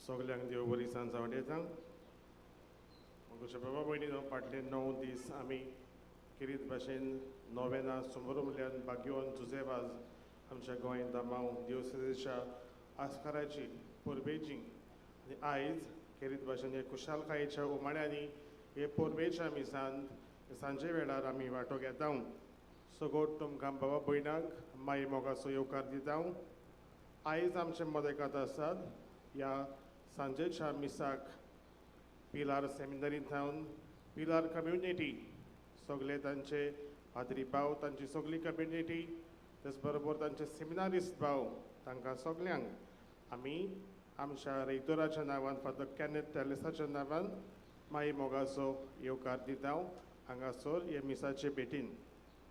सगल्यांक देव बरी सांज आवडेता बाबा भयणीनो फाटले 9 दीस आमी किरीत भाशेन नोवेना समारंभांतल्यान भाग्यवन जुजेबाज आमच्या गोंय दामाव दिवसेच्या आस्काराची परबेची आनी आयज किरीत भाशेन हे खुशालकायेच्या उमाळ्यांनी हे परबेच्या मिसान सांजे वेळार आमी वांटो घेता सगोट तुमकां बाबा भयणांक माई मोगाचो येवकार दिता आयज आमचे मदेकात आसात ह्या सांजेच्या मिसाक पिलार सेमिनरींत जावन पिलार कम्युनिटी सगळे तांचे पाद्री भाव तांची सगळी कम्युनिटी तेच बरोबर तांचे सेमिनारिस्ट भाव तांकां सगल्यांक आमी आमच्या रेतोराच्या नांवान फादर कॅनेथ टेलेसाच्या नांवान माई मोगाचो येवकार दिता हांगासर हे मिसाचे भेटीन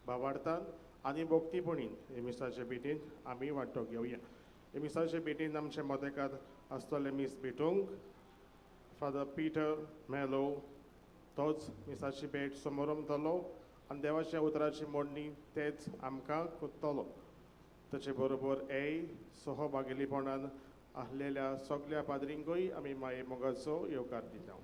भावार्थान आनी भोक्तीपणीन हे मिसाचे भेटीन आमी वांटो घेवया हे मिसाचे भेटीन आमचे मदेकात आसतले मिस भेटूंक फादर पीटर मेलो तोच मिसाची भेट समारंभ जालो आनी देवाच्या उतराची मोडणी तेच आमकां कोत्तलो ताचे बरोबर हे सहभागिलीपणान आहलेल्या सगळ्या पाद्रींकूय आमी माये मोगाचो येवकार दिता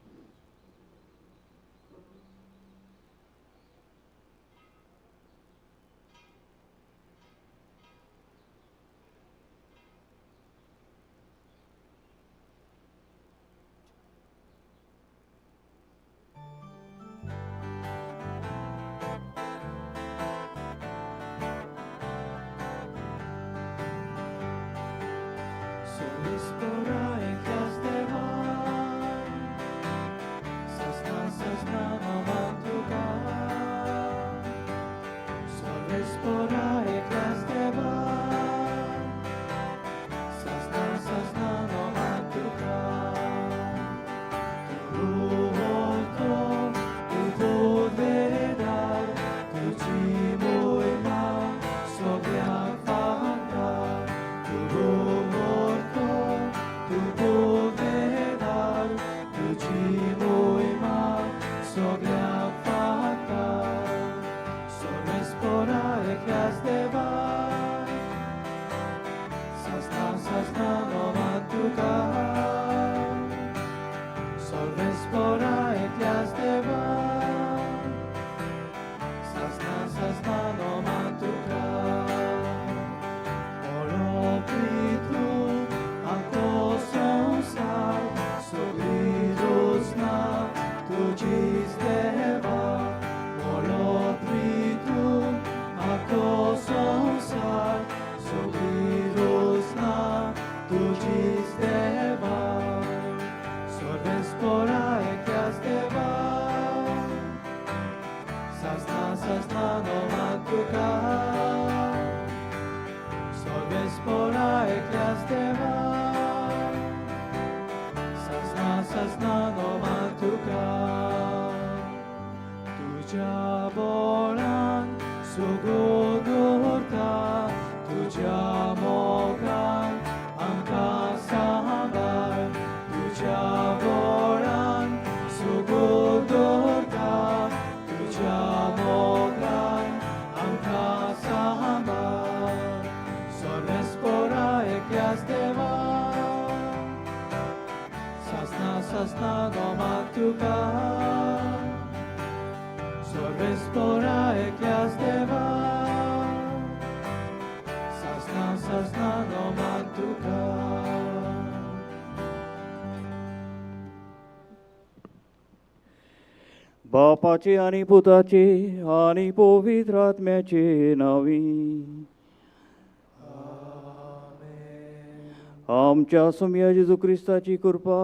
बापाचे आणि पुताचे आणि पवित्र आत्म्याचे नावी आमच्या सम्या जेजू क्रिस्ताची कृपा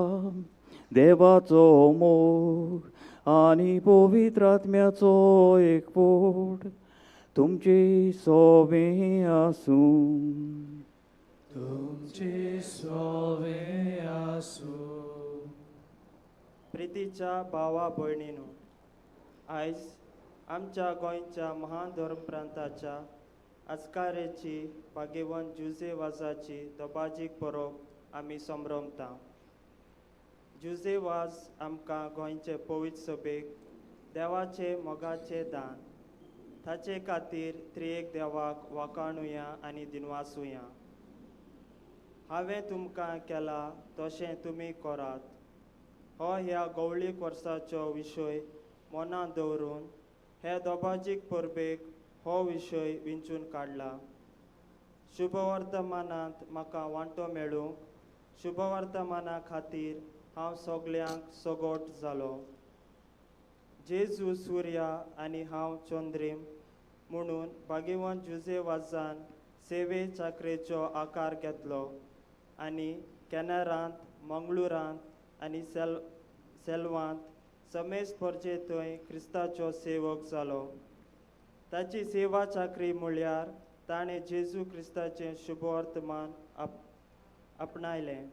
देवाचो मोग आणि पवित्र आत्म्याचो एकपोट तुमचे सोबे आसूं प्रितीच्या भावा भयणीनो आयज आमच्या गोंयच्या महान धर्मप्रांताच्या आस्कारेची भाग्यवन जुजेवाजाची दबाजीक परब आमी संभ्रमता जुजेवाज आमकां गोंयचे पवित्र सभेक देवाचे मोगाचे दान ताचे खातीर त्रिएक देवाक वाखाणुया आनी दिनवासुया हांवें तुमकां केला तशें तुमी करात. हो ह्या गवळीक वर्साचो विशय मनांत दवरून हे दोबाजीक परबेक हो विशय विंचून काडला. शुभवर्तमानांत म्हाका वांटो मेळूंक शुभवर्तमाना खातीर हांव सगल्यांक सगोट जालो. जेजू सुर्या आनी हांव चंद्रीम म्हणून भाग्यवान जुझेवाजान सेवे चाकरेचो आकार घेतलो आनी कॅनरांत, मंगळुरांत आनी सेल्वांत समेस्त परजे थंय क्रिस्ताचो सेवक जालो. ताची सेवा चाकरी म्हळ्यार ताणें जेजू क्रिस्ताचें शुभवर्तमान आपणायलें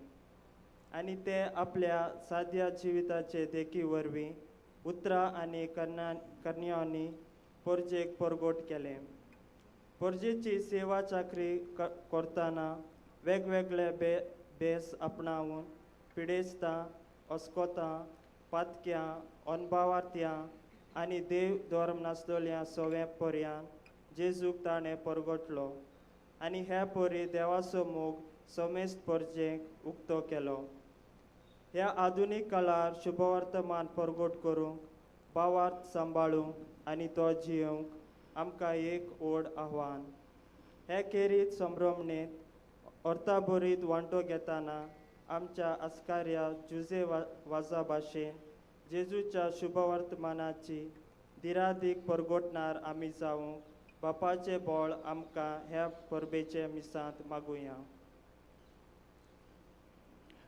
आनी ते आपल्या साद्या जिविताचे देखी वरवीं उतरां आनी कन्यांनी परजेक परगोट केलें. परजेची सेवा चाकरी करतना वेगवेगळे बेस आपणावन पिडेस्तां, अस्कोतां, पातक्यां, अनभावार्थ्यां आनी देव धर्म नासलेल्या सवे पर्यान जेजूक ताणें परगटलो आनी हे परी देवाचो मोग समेस्त परजेक उक्तो केलो. ह्या आधुनीक काळार शुभवर्तमान परगट करूंक, भावार्थ सांबाळूंक आनी तो जियोंक आमकां एक व्हड आव्हान. हे खेरीत संभ्रमणेंत अर्थाभरीत वांटो घेतना आमच्या आस्कार्या जुझेवाजा भाशेन जेजूच्या शुभवर्तमानाची दिरादीक परगटणार आमी जावंक बापाचें बळ आमकां ह्या परबेचे मिसांत मागुया.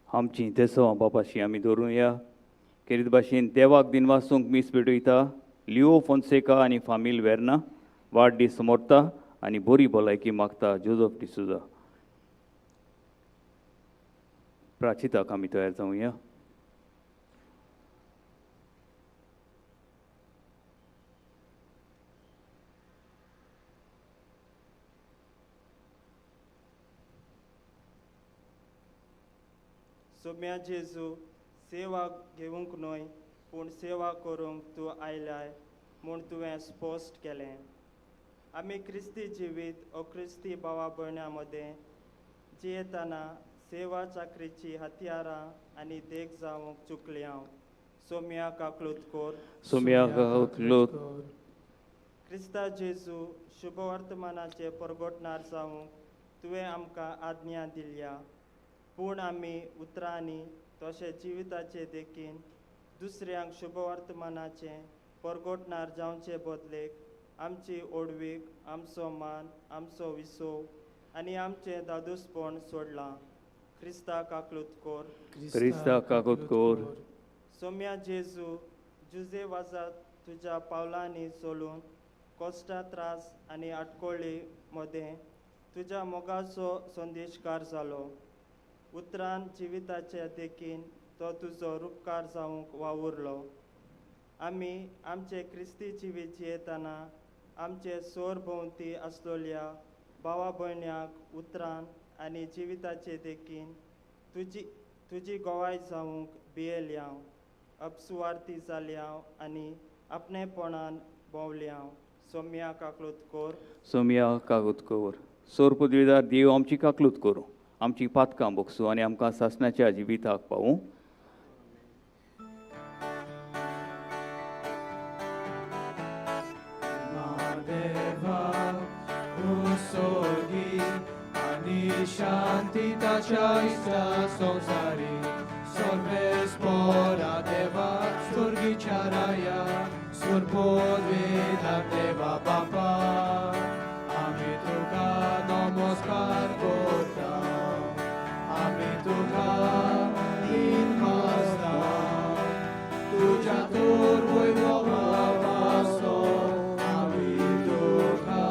आमची देसो बापाशी आमी दवरुया. खेरीत भाशेन देवाक दिनवासूंक मीस पेटयता लिओ फोन्सेका आनी फामील वेर्ना वाडदीस समोरता आनी बरी भलायकी मागता जोझफ डिसुजा. प्राचिताक आमी तयार जावया. सोम्या जेजू, सेवा घेवंक न्हय पूण सेवा करूंक तूं आयलाय म्हूण तुवें स्पश्ट केलें. आमी क्रिस्ती जिवीत अक्रिस्ती भावा भयणां मदें जियेतना सेवा चाकरीची हत्यारां आनी देख जावंक चुकल्या. सोम्या काकलूत कोर. सोम्या काकलूत. क्रिस्ता जेजू शुभवर्तमानाचे परगटणार जावंक तुवें आमकां आज्ञा दिल्या, पूण आमी उतरांनी तशें जिविताचे देखीन दुसऱ्यांक शुभवर्तमानाचें परगटणार जावचे बदलेक आमची ओडवीक, आमचो मान, आमचो विसव आनी आमचें दादूसपण सोडलां. क्रिस्ता काकलूत कोर. क्रिस्ता काकूत कोर. सोम्या जेजू, जुझेवाजा तुज्या पावलांनी चलून कोश्टा त्रास आनी आटकोळी मदें तुज्या मोगाचो संदेशकार जालो. उतरान जिविताचे देखीन तो तुजो रुपकार जावंक वावुरलो. आमी आमचे क्रिस्ती जिवीत जियेतना आमचे सोर भोंवती आसलेल्या भावा भयण्यांक उतरान आनी जिविताचे देखीन तुजी गोवाय जावंक भियेल्या, अपसुवार्थी जाल्या आनी आपणेपणान भोंवल्या. सोम्या काकलूत कोर. सोम्या काकूत कोर. सोर पदवीदार देव आमची काकलूत करूं, आमची पातकां बोगसूं आनी आमकां सासणाच्या जिविताक पावूं. Shanti tacia ista sonsari, sorve spora deva, surgi charaya, surpodvida deva papa, amituka namaskar kota, amituka in masta, tuja turvoi vova vasto, amituka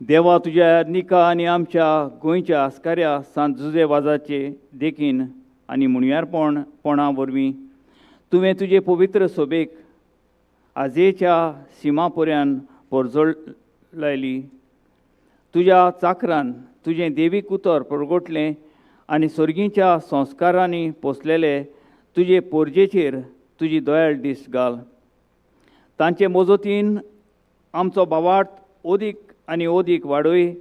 देवा तुज्या निका आनी आमच्या गोंयच्या आस्काऱ्या सांत जुजे वाजाचे देखीन आनी मुणयारपणा वरवीं तुवें तुजे पवित्र सोबेक आजेच्या सिमा पर्यान परजोळ लायली. तुज्या चाकरान तुजें देवीक उतर परगोटलें आनी सर्गीच्या संस्कारांनी पोसलेले तुजे पोरजेचेर तुजी दयाळ दीस घाल. तांचे मोजतीन आमचो भावार्थ ओदीक आनी ओदीक वाडय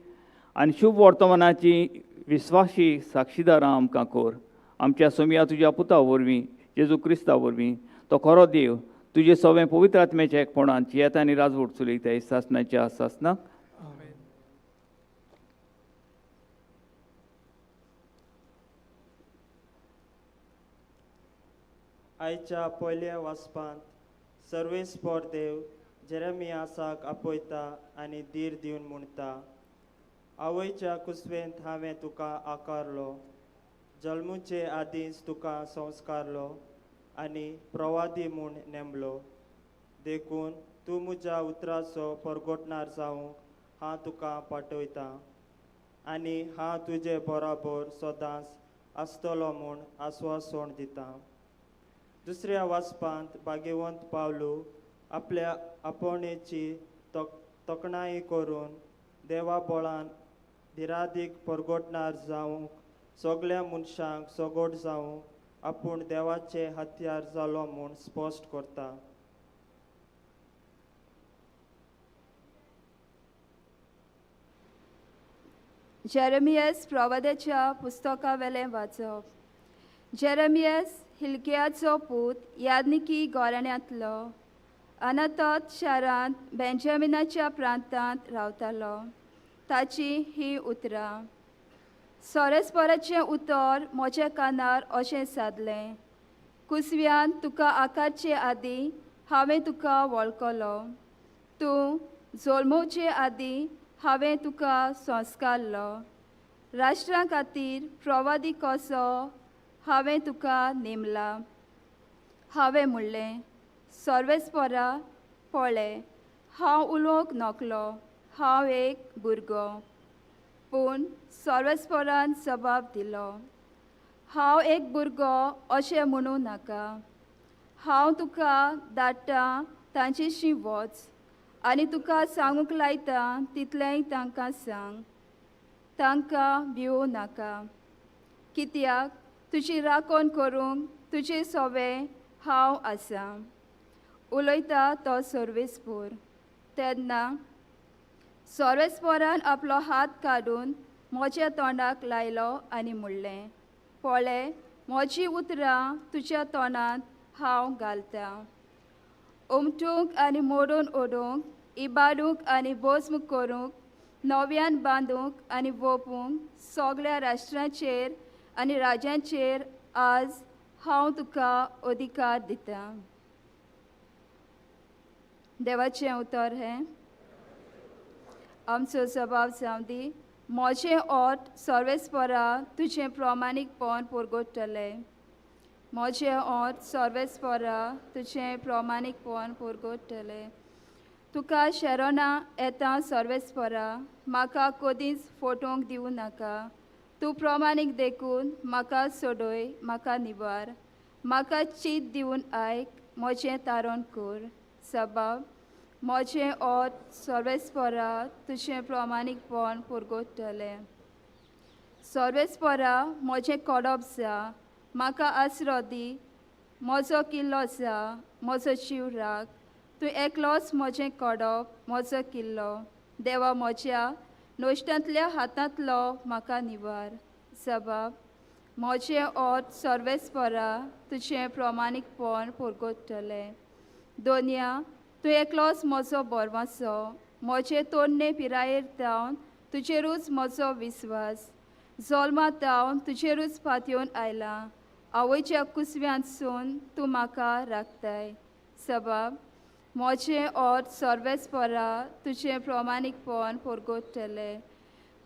आनी शुभ वर्तमानाची विस्वासी साक्षीदारां आमकां कोर. आमच्या सोम्या तुज्या पुता वरवीं जेजू क्रिस्ता वरवीं तो खरो देव तुजे सगळें पवित्र आत्म्याच्या एकपणान जियेता आनी राजवट चलयता सासणाच्या सासनाक. आयच्या पयल्या वाचपांत सर्वेस्पर देव जेरेमियासाक आपयता आनी धीर दिवन म्हणटा, आवयच्या कुसवेंत हांवें तुका आकारलो, जल्मुचे आदींच तुका संस्कारलो आनी प्रवादी म्हूण नेमलो. देखून तूं म्हज्या उतराचो परगोटणार जावंक हांव तुका पाठयतां आनी हांव तुजे बरोबर सदांच आसतलो म्हूण आस्वासन दितां. दुसऱ्या वाचपांत भाग्यवंत पावलू आपल्या आपोवणेची तोखणाय करून देवा बळान धिरादीक परगोटणार जावंक सगळ्या मनशांक सगोट जावंक आपूण देवाचे हत्यार जालो म्हूण स्पश्ट करता. जेरेमियस प्रवाद्याच्या पुस्तका वेलें वाचप. जेरेमियस हिल्कियाचो पूत यादनिकी गोराण्यांतलो अनातोत शारांत बेंजामिनाच्या प्रांतांत रावतालो. ताची ही उतरां. सोरेस्पराचें उतर म्हज्या कानार अशें सादलें. कुसव्यान तुका आकारचे आदीं हांवें तुका वळखलो. तूं जल्मोवचे आदीं हांवें तुका संस्कारलो. राष्ट्रां खातीर प्रवादी कसो हांवें तुका नेमला. हांवें म्हणलें, सर्वेस्परा पळय, हांव उलोवंक नकलो, हांव एक भुरगो. पूण सर्वेस्परान जबाब दिलो, हांव एक भुरगो अशें म्हणूं नाका. हांव तुका धाडटां तांचेशी वच आनी तुका सांगूंक लायता तितलेंय तांकां सांग. तांकां भिवूं नाका, कित्याक तुजी राखण करूंक तुजे सोबे हांव आसा. उलयता तो सर्वेस्पर. तेन्ना सर्वेस्परान आपलो हात काडून म्हज्या तोंडाक लायलो आनी म्हणलें, पळय, म्हजी उतरां तुज्या तोंडांत हांव घालतां. उमटूंक आनी मोडून उडोवंक, इबाडूंक आनी भस्म करूंक, नव्यान बांदूंक आनी वोपूंक सगळ्या राष्ट्रांचेर आनी राज्यांचेर आज हांव तुका अधिकार दितां. देवाचें उतर हें. आमचो जबाब जावं दी, म्हजें ओठ सर्वेस्परा तुजें प्रमाणीकपण परगोटलें. म्हजें ओठ सर्वेस्परा तुजें प्रमाणीकपण परगोटलें. तुका शेरोना येता सर्वेस्परा, म्हाका कदींच फटोवंक दिवं नाका. तूं प्रमाणीक देखून म्हाका सोडय, म्हाका निबार. म्हाका चीत दिवन आयक, म्हजें तारण कर. जबाब, म्हजें ओठ सर्वेस्परा तुजें प्रमाणीकपण परगोटलें. सर्वेस्परा म्हजें कडब जा, म्हाका आसरो दी, म्हजो किल्लो जा, म्हजो जीव राख. तूं एकलोच म्हजें कडब, म्हजो किल्लो. देवा म्हज्या नश्टांतल्या हातांतलो म्हाका निवार. जबाब, म्हजें ओठ सर्वेस्परा तुजें प्रमाणीकपण परगोटलें. दोनया, तूं एकलोच म्हजो बोरमासो. म्हजे तोरणे पिरायेर जावन तुजेरूच म्हजो विस्वास. जल्मांत तुजेरूच पातयेवन आयलां. आवयच्या कुसव्यांतसून तूं म्हाका राखताय. जबाब, म्हजें ओठ सर्वेस्परा तुजें प्रमाणीकपण परगोटलें.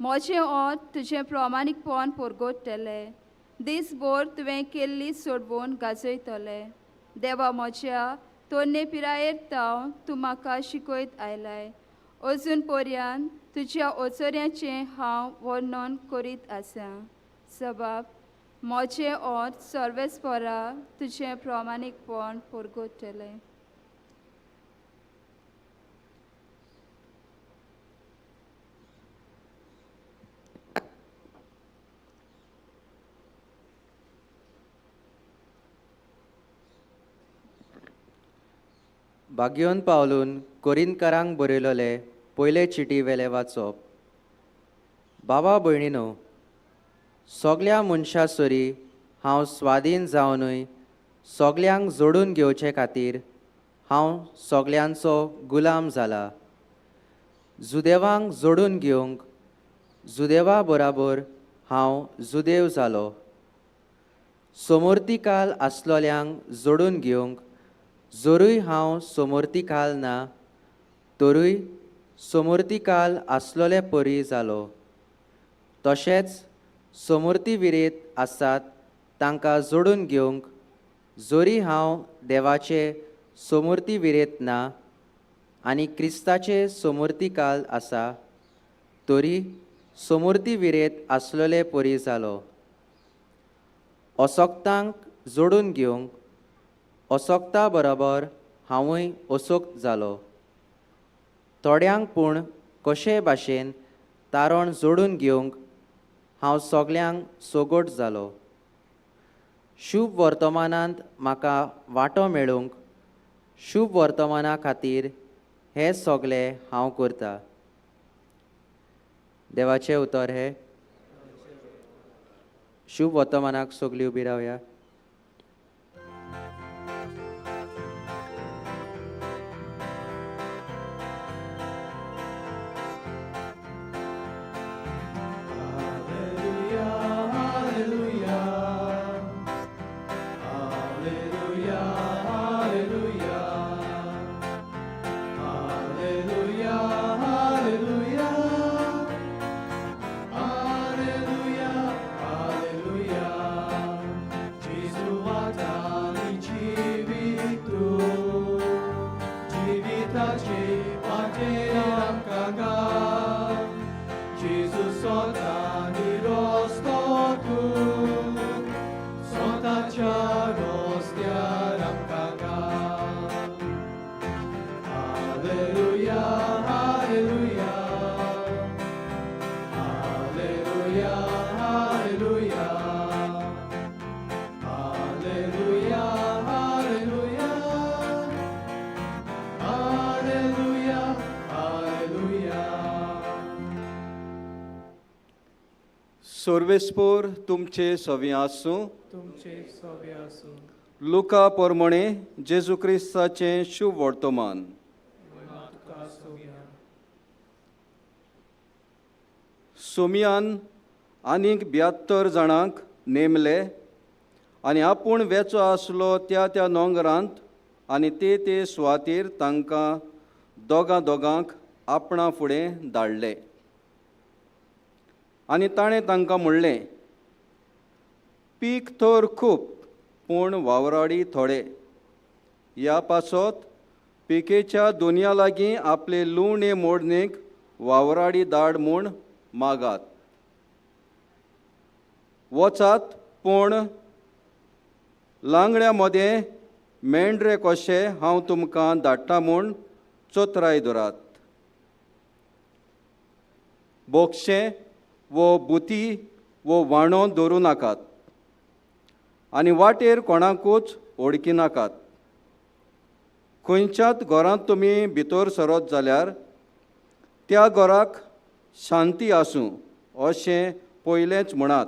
म्हजें ओठ तुजें प्रमाणीकपण परगोटलें. दीसभर तुवें केल्ली सोडवून गाजयतलें. देवा म्हज्या तोरणे पिरायेर तूं म्हाका शिकयत आयलाय. अजून पर्यंत तुज्या ओचोऱ्याचें हांव वर्णन करीत आसां. सबाब म्हजें ओंठ सर्वेस्परा तुजें प्रामाणीकपण परगटलें. भाग्योन पावलून कोरिंदकारांक बरयलोले पयले चिटी वेले वाचप. बाबा भयणीनो, सगल्या मनशा सरी हांव स्वाधीन जावनूय सगल्यांक जोडून घेवचे खातीर हांव सगल्यांचो गुलाम जाला. जुदेवांक जोडून घेवंक जुदेवा बराबर हांव जुदेव जालो. समोर्तिकाल आसलोल्यांक जोडून घेवंक जोरूय हांव समोर्तिकाल ना, तरूय समोर्तिकाल आसलोले परी जालो. तशेंच समोर्तीविरेत आसात तांकां जोडून घेवंक जोरी हांव देवाचे समोर्तीविरेत ना आनी क्रिस्ताचे समोर्तिकाल आसा, तरी समोर्तीविरेत आसलोले परी जालो. अशोक्तांक जोडून घेवंक अशोक्ता बरोबर हांवूय अशोक्त जालो. थोड्यांक पूण कशे भाशेन तारण जोडून घेवंक हांव सगल्यांक सोगोट जालो. शुभ वर्तमानांत म्हाका वांटो मेळूंक शुभ वर्तमाना खातीर हे सगळे हांव करतां. देवाचें उतर हे. शुभ वर्तमानाक सगळीं उबी रावया. सर्वेस्पोर तुमचे सवी आसूं. तुमचे सवे आसूं. लुका पोरमणे जेजू क्रिस्ताचें शुभ वर्तमान. तुका सोव्या. सोमियान आनीक 72 जाणांक नेमले आनी आपूण वेचो आसलो त्या नोंगरांत आनी ते सुवातेर तांकां दोगांक आपणा फुडें धाडले. आनी ताणें तांकां म्हणलें, पीक तर खूब पूण वावराडी थोडे. ह्या पासत पिकेच्या दोनया लागीं आपले लुवणे मोडणेक वावराडी धाड म्हूण मागात. वचात पूण लांगड्या मदें मेंढरे कशे हांव तुमकां धाडटा म्हूण चोत्राय दवरात. बोक्षें वो बुती वो वाणो दवरूं नाकात आनी वाटेर कोणाकूच ओडकी नाकात. खंयच्याच घरांत तुमी भितर सरत जाल्यार त्या घराक शांती आसूं अशें पयलेंच म्हणात.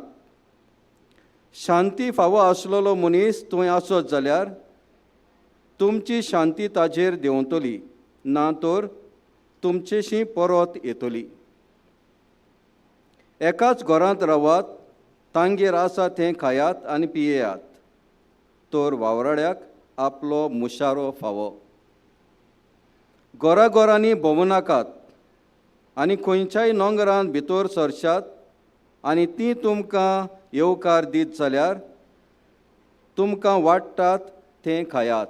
शांती फावो आसलोलो मनीस थंय आसत जाल्यार तुमची शांती ताजेर देंवतली, ना तर तुमचेशी परत येतली. एकाच घरांत रावात, तांगेर आसा तें खायात आनी पियेयात, तर वावराड्याक आपलो मुशारो फावो. घरांनी भोंवू नाकात आनी खंयच्याय नोंगरांत भितर सरशात आनी ती तुमकां येवकार दीत जाल्यार तुमकां वाडटात तें खायात.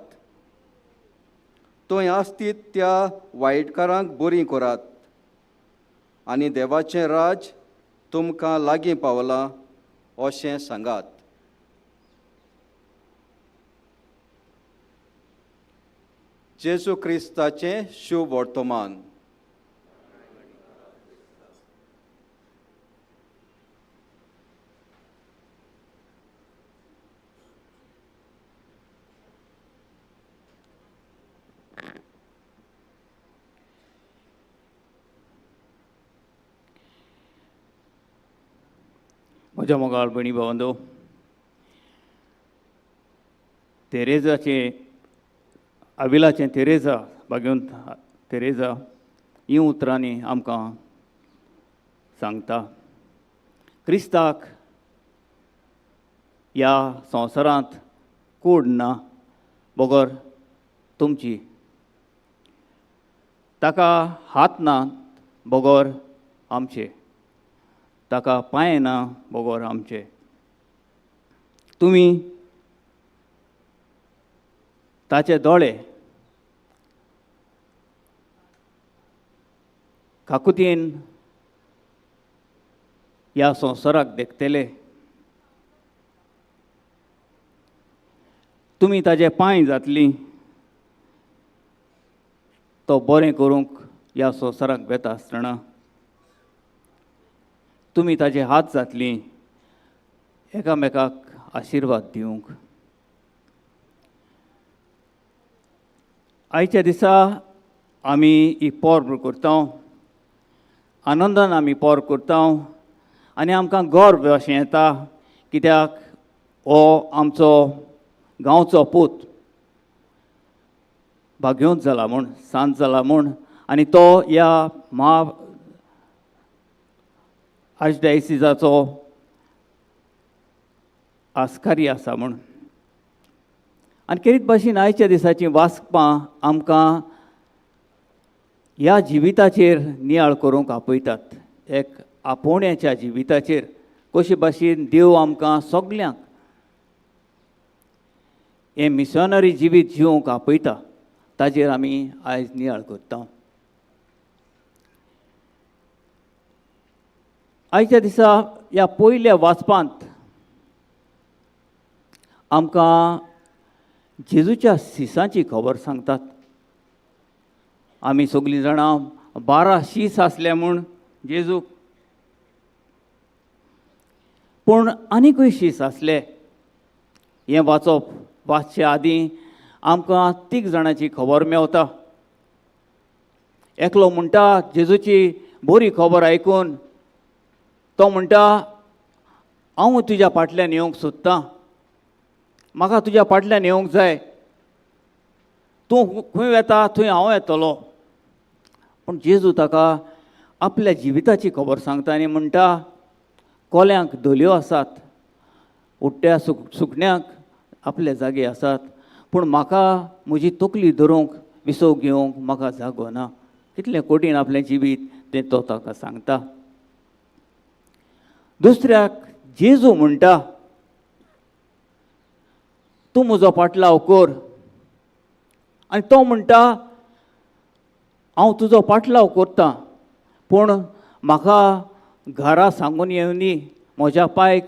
थंय आसतीत त्या वायटकारांक बरीं करात आनी देवाचें राज तुमकां लागीं पावलां अशें सांगात. जेजू क्रिस्ताचें शुभ वर्तमान. म्हज्या मोगाळ भयणी भावंदो, तेरेजाचें अविलाचें तेरेजा भाग्योन तेरेजा हीं उतरांनी आमकां सांगता. क्रिस्ताक ह्या संवसारांत कूड ना बगर तुमची, ताका हात ना बगर आमचे, ताका पांय ना बगर आमचे. तुमी ताचे दोळे काकुतीन ह्या संवसाराक देखतले. तुमी ताजे पांय जातलीं तो बरें करूंक ह्या संवसाराक बेता आसतना. तुमी ताजे हात जातलीं एकामेकाक आशिर्वाद दिवंक. आयच्या दिसा आमी ही पोर करता, आनंदान आमी पोर करता आनी आमकां गर्व अशें येता, कित्याक हो आमचो गांवचो पूत भाग्योंत जाला म्हूण, सांत जाला म्हूण, आनी तो ह्या आर्चडायसिसाचो आस्कारी आसा म्हूण. आनी केरीत भाशेन आयच्या दिसाचीं वाचपां आमकां ह्या जिविताचेर नियाळ करूंक आपयतात. एक आपोवण्याच्या जिविताचेर कशे भाशेन देव आमकां सगल्यांक हें मिशनरी जिवीत जिवंक आपयता, ताजेर आमी आयज नियाळ करता. आयच्या दिसा ह्या पयल्या वाचपांत आमकां जेजूच्या शिसांची खबर सांगतात. आमी सगळीं जाणां 12 शीस आसले म्हूण जेजूक, पूण आनीकूय शीस आसले. हें वाचचे आदीं आमकां 3 जाणांची खबर मेवता. एकलो म्हणटा जेजूची बरी खबर आयकून तो म्हणटा, हांव तुज्या फाटल्यान येवंक सोदतां, म्हाका तुज्या फाटल्यान येवंक जाय, तूं खंय वता थंय हांव येतलो. पूण जेजू ताका आपल्या जिविताची खबर सांगता आनी म्हणटा, कोल्यांक धल्यो आसात, उट्ट्या सुकण्यांक आपले जागे आसात, पूण म्हाका म्हजी तकली धरूंक विसव घेवंक म्हाका जागो ना. कितलें कठीण आपलें जिवीत तें तो ताका सांगता. दुसऱ्याक जेजू म्हणटा, तूं म्हजो पाटलाव कर. आनी तो म्हणटा, हांव तुजो पाटलाव करतां, पूण म्हाका घरा सांगून येवनी, म्हज्या पांयक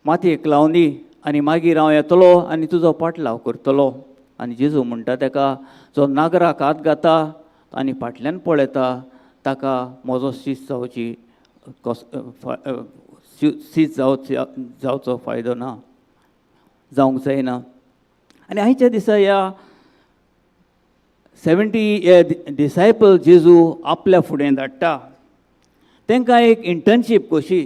मातयेक लावनी, आनी मागीर हांव येतलो आनी तुजो पाटलाव करतलो. आनी जेजू म्हणटा ताका, जो नागराक हात घाता आनी फाटल्यान पळयता ताका म्हजो शीस जावचो फायदो ना, जावंक जायना. आनी आयच्या दिसा ह्या 70 डिसायपल जेजू आपल्या फुडें धाडटा. तांकां एक इंटर्नशीप कशी,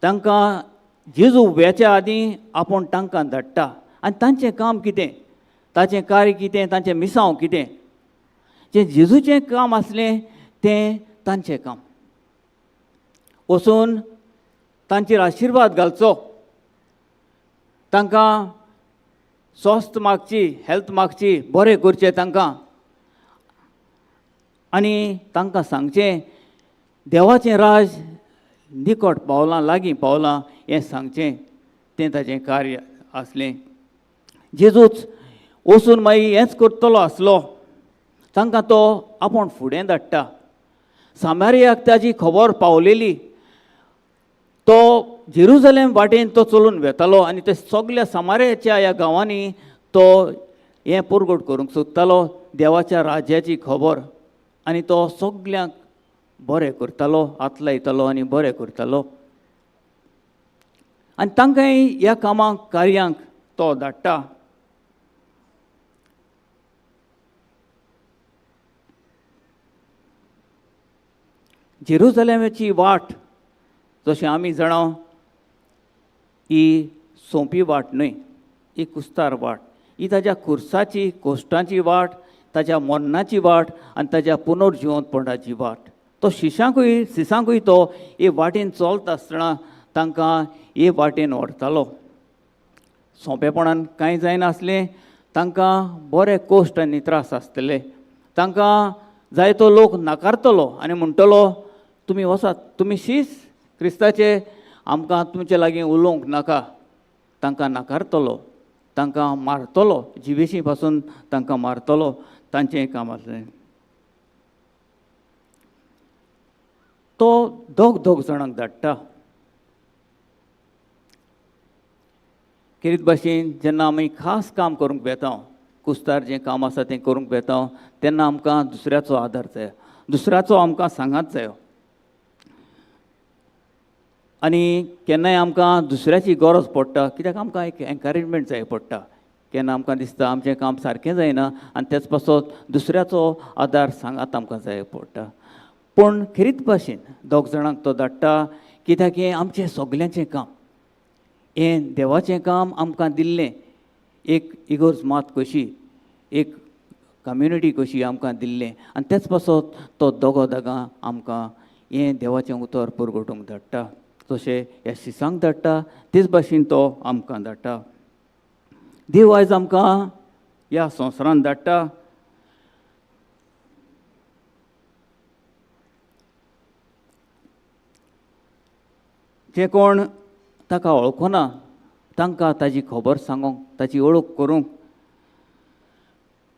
तांकां जेजू वेच्या आदीं आपूण तांकां धाडटा. आनी तांचें काम कितें, ताचें कार्य कितें, तांचें मिसांव कितें. जें जेजूचें काम आसलें तें तांचें काम. वचून तांचेर आशिर्वाद घालचो, तांकां स्वस्थ मागची, हेल्थ मागची, बरें करचें तांकां, आनी तांकां सांगचें देवाचें राज निकट पावलां, लागीं पावलां हें सांगचें. तें ताचें कार्य आसलें. जेजूच वचून मागीर हेंच करतलो आसलो. तांकां तो आपूण फुडें धाडटा. सामारियाक ताजी खबर पावलेली. तो जेरुजलेम वाटेन तो चलून वेतालो आनी ते सगल्या सामारियाच्या ह्या गांवांनी तो हें पुरगोट करूंक सोदतालो देवाच्या राज्याची खबर. आनी तो सगल्यांक बरें करतालो, हात लायतालो आनी बरें करतालो. आनी तांकांय ह्या कामाक कार्यांक तो धाडटा. जेरुजलेमाची वाट जशें आमी जाणा ही सोंपी वाट न्हय, ही कुस्तार वाट. ही ताच्या खुर्साची कोश्टांची वाट, ताच्या मरणाची वाट आनी ताच्या पुनर्जिवंतपणाची वाट. तो शिसांकूय तो हे वाटेन चलता आसतना तांकां हे वाटेन व्हरतालो. सोंपेपणान कांय जायनासलें. तांकां बरे कोश्ट आनी त्रास आसतले. तांकां जायतो लोक नाकारतलो आनी म्हणटलो तुमी वसात, तुमी शीस क्रिस्ताचे, आमकां तुमचे लागीं उलोवंक नाका. तांकां नाकारतलो, तांकां मारतलो, जिवेशी पासून तांकां मारतलो. तांचें काम आसलें. तो दोग जाणांक धाडटा. खेरीत भाशेन जेन्ना आमी खास काम करूंक वेता, कुस्तार जें काम आसा तें करूंक वेता, तेन्ना आमकां दुसऱ्याचो आदार जाय, दुसऱ्याचो आमकां सांगात जायो. आनी केन्नाय आमकां दुसऱ्याची गरज पडटा, कित्याक आमकां एक एनकरेजमेंट जाय पडटा. केन्ना आमकां दिसता आमचें काम सारकें जायना आनी तेच पासत दुसऱ्याचो आदार सांगात आमकां जाय पडटा. पूण खेरीत भाशेन दोग जाणांक तो धाडटा, कित्याक हें आमचें सगल्यांचें काम. हें देवाचें काम आमकां दिल्लें. एक इगोर्ज मात कशी, एक कम्युनिटी कशी आमकां दिल्लें आनी तेच पासत तो दोगां आमकां हें देवाचें उतर पुरगोटूंक धाडटा. जशें ह्या शिसांक धाडटा तेच भाशेन तो आमकां धाडटा. देव आयज आमकां ह्या संवसारांत धाडटा. जे कोण ताका वळखना तांकां ताजी खबर सांगूंक, ताची वळख करूंक,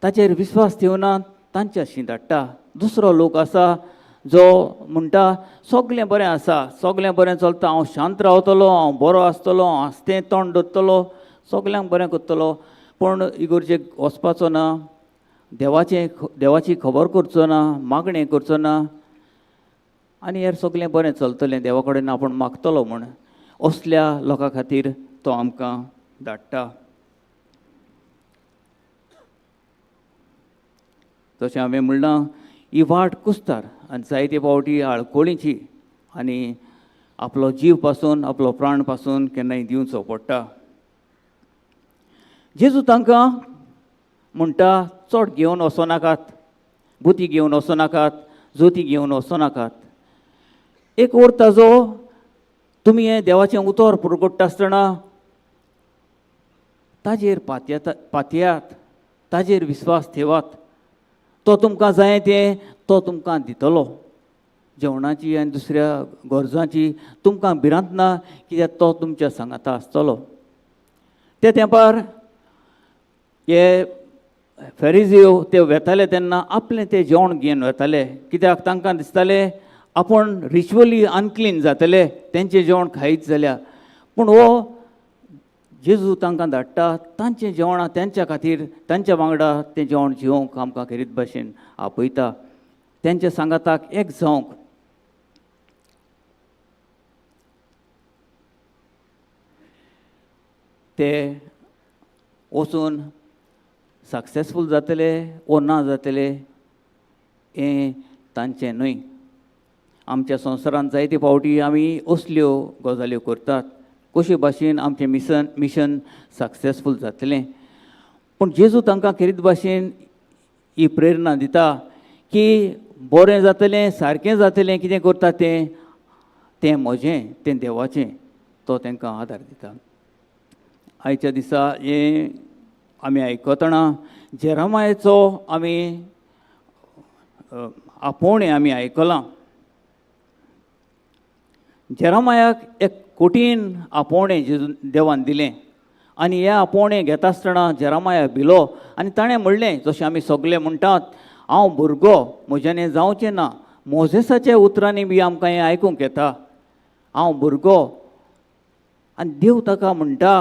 ताचेर विस्वास ठेवना तांचे अशी धाडटा. दुसरो लोक आसा जो म्हणटा सगळें बरें आसा, सगळें बरें चलता, हांव शांत रावतलो, हांव बरो आसतलो, हांव हांसतें तोंड दवरतलो, सगल्यांक बरें करतलो, पूण इगोर्जेक वचपाचो ना, देवाची खबर करचो ना, मागणें करचो ना आनी हेर सगळें बरें चलतलें, देवा कडेन आपूण मागतलो म्हूण. असल्या लोकां खातीर तो आमकां धाडटा. तशें हांवें म्हणलां ही वाट कुस्तार आनी जायते फावटी आळकोळीची आनी आपलो जीव पासून, आपलो प्राण पासून केन्नाय दिवचो पडटा. जेजू तांकां म्हणटा चड घेवन वचो नाकात, बुती घेवन वचो नाकात, जोती घेवन वचो नाकात. एक ओर ताजो तुमी हें देवाचें उतर पुरगोडटा आसतना ताजेर पातयात, ताजेर विस्वास ठेवात. तो तुमकां जाय तें तो तुमकां दितलो. जेवणाची आनी दुसऱ्या गरजांची तुमकां भिरांत ना, कित्याक तो तुमच्या सांगाता आसतलो. त्या तेंपार हे फेरिझीव ते वेताले तेन्ना आपलें तें जेवण घेवन वेताले, कित्याक तांकां दिसतालें आपूण रिच्युअली अनक्लीन जातले तेंचें जेवण खायत जाल्यार. पूण हो जेजू तांकां धाडटा तांचें जेवणां तेंच्या खातीर, तांच्या वांगडा तें जेवण जेवंक आमकां खेरीत भाशेन आपयता. तेंच्या सांगाताक एक जावंक. ते वचून सक्सेसफूल जातले वो ना जातले हें तांचें न्हय. आमच्या संवसारांत जायते फावटी आमी असल्यो गजाल्यो करतात, कशे भाशेन आमचें मिशन सक्सेसफूल जातलें. पूण जेजू तांकां खेरीत भाशेन ही प्रेरणा दिता की बरें जातलें, सारकें जातलें, कितें करता तें म्हजें, तें देवाचें. तो तांकां आदार दिता. आयच्या दिसा हें आमी आयकतना जेरामायाचो आमी आपोवणें आमी आयकलां. जेरामायाक एक कठीण आपोवणें देवान दिलें आनी हें आपोवणें घेता आसतना जेरामाया भिलो आनी ताणें म्हणलें, जशें आमी सगळे म्हणटात, हांव भुरगो म्हज्यान हें जावचें ना. मोजेसाच्या उतरांनी बी आमकां हें आयकूंक येता, हांव भुरगो. आनी देव ताका म्हणटा,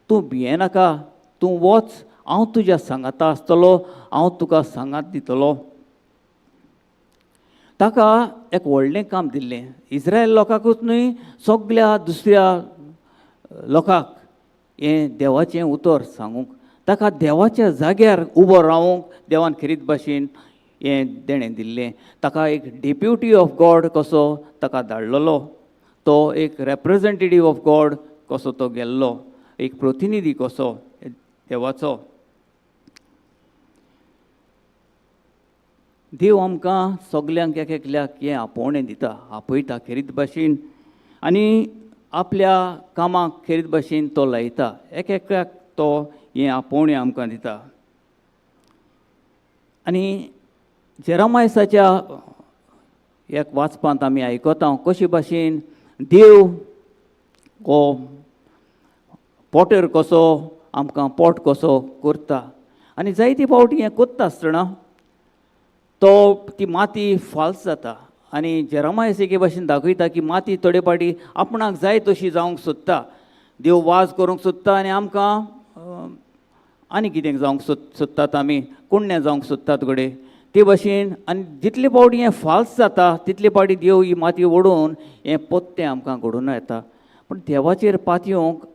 तूं भियेनाका, तूं वच, हांव तुज्या सांगाता आसतलो, हांव तुका सांगात दितलो. ताका एक व्हडलें काम दिल्लें. इस्रायल लोकांकूच न्हय, सगळ्या दुसऱ्या लोकांक हें देवाचें उतर सांगूंक. ताका देवाच्या जाग्यार उबो रावूंक देवान खरीत भाशेन हें देणें दिल्लें. ताका एक डेप्युटी ऑफ गॉड कसो ताका धाडलेलो. तो एक रेप्रेजेंटेटीव ऑफ गॉड कसो तो गेल्लो, एक प्रतिनिधी कसो देवाचो. देव आमकां सगल्यांक एक एकल्याक हें आपोवणें दिता, आपयता खरीत भाशेन, आनी आपल्या कामाक खरीत भाशेन तो लायता. एक एकल्याक तो हें आपोवणें आमकां दिता. आनी जेरामायसाच्या एक वाचपांत आमी आयकता कशे भाशेन देव हो पोटेर कसो आमकां पोट कसो करता. आनी जायती फावटी हें कोत्ता आसतना ती माती फाल्स जाता. आनी जेरामायस एके भाशेन दाखयता की माती थोडे फावटी आपणाक जाय तशी जावंक सोदता. देव वाज करूंक सोदता आनी आमकां आनी कितें जावंक सोदतात, आमी कुण्णें जावंक सोदतात घडये ते भाशेन. आनी जितले फावटी हें फाल्स जाता तितले फावटी देव ही माती ओडून हें पोत्तें आमकां घडोवन येता. पूण देवाचेर पातयेवंक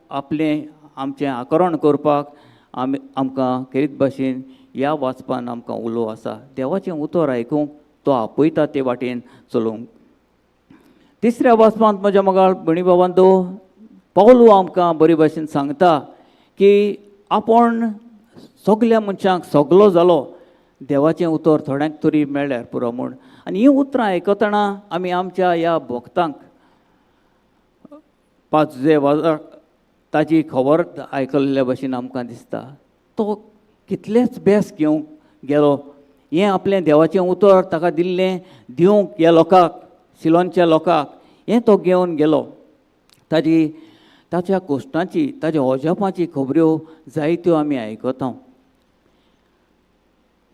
आमचें आकरण करपाक आमकां खरीत भाशेन ह्या वाचपान आमकां उलो आसा. देवाचें उतर आयकूंक तो आपयता ते वाटेन चलोवंक. तिसऱ्या वाचपांत म्हज्या मोगाळ भणी भावांदो, पावलो आमकां बरे भाशेन सांगता की आपूण सगल्या मनशांक सगलो जालो, देवाचें उतर थोड्यांक तरी मेळ्ळ्यार पुरो म्हूण. आनी हीं उतरां आयकतना आमी आमच्या ह्या भक्तांक पांचजे वाजाक ताची खबर आयकल्ल्या भशेन आमकां दिसता. तो कितलेच बेस घेवंक गेलो. हें आपलें देवाचें उतर ताका दिल्लें दिवंक ह्या लोकांक, सिलोनच्या लोकांक, हें तो घेवन गेलो. ताच्या कोश्टांची, ताच्या ओजापांची खबऱ्यो जायत्यो आमी आयकता.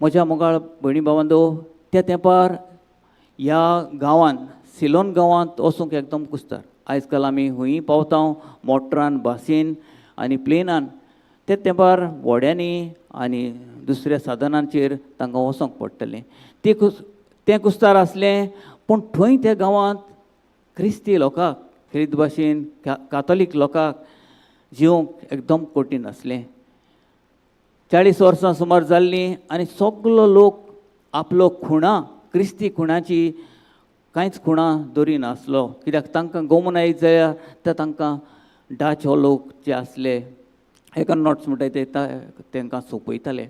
म्हज्या मोगाळ भयणी भावांदो, त्या तेंपार ह्या गांवांत, सिलोन गांवांत वचूंक एकदम कुस्तार. आयज काल आमी खंयी पावता मोटरान, बासीन आनी प्लेनान. ते तेंपार व्हड्यांनी आनी दुसऱ्या साधनांचेर तांकां वचोंक पडटलें. तें कुस्तार आसलें, पूण थंय त्या गांवांत क्रिस्ती लोकांक, खरीत भाशेन कातोलीक लोकांक जिवंक एकदम कठीण आसलें. 40 वर्सां सुमार जाल्लीं आनी सगलो लोक आपलो खुणा, क्रिस्ती खुणाची कांयच खुणा दवरी नासलो. कित्याक तांकां गोमून आयत जाल्यार ते तांकां डाच हो लोक जे आसले नॉट्स म्हणटाय ते तांकां सोंपयताले.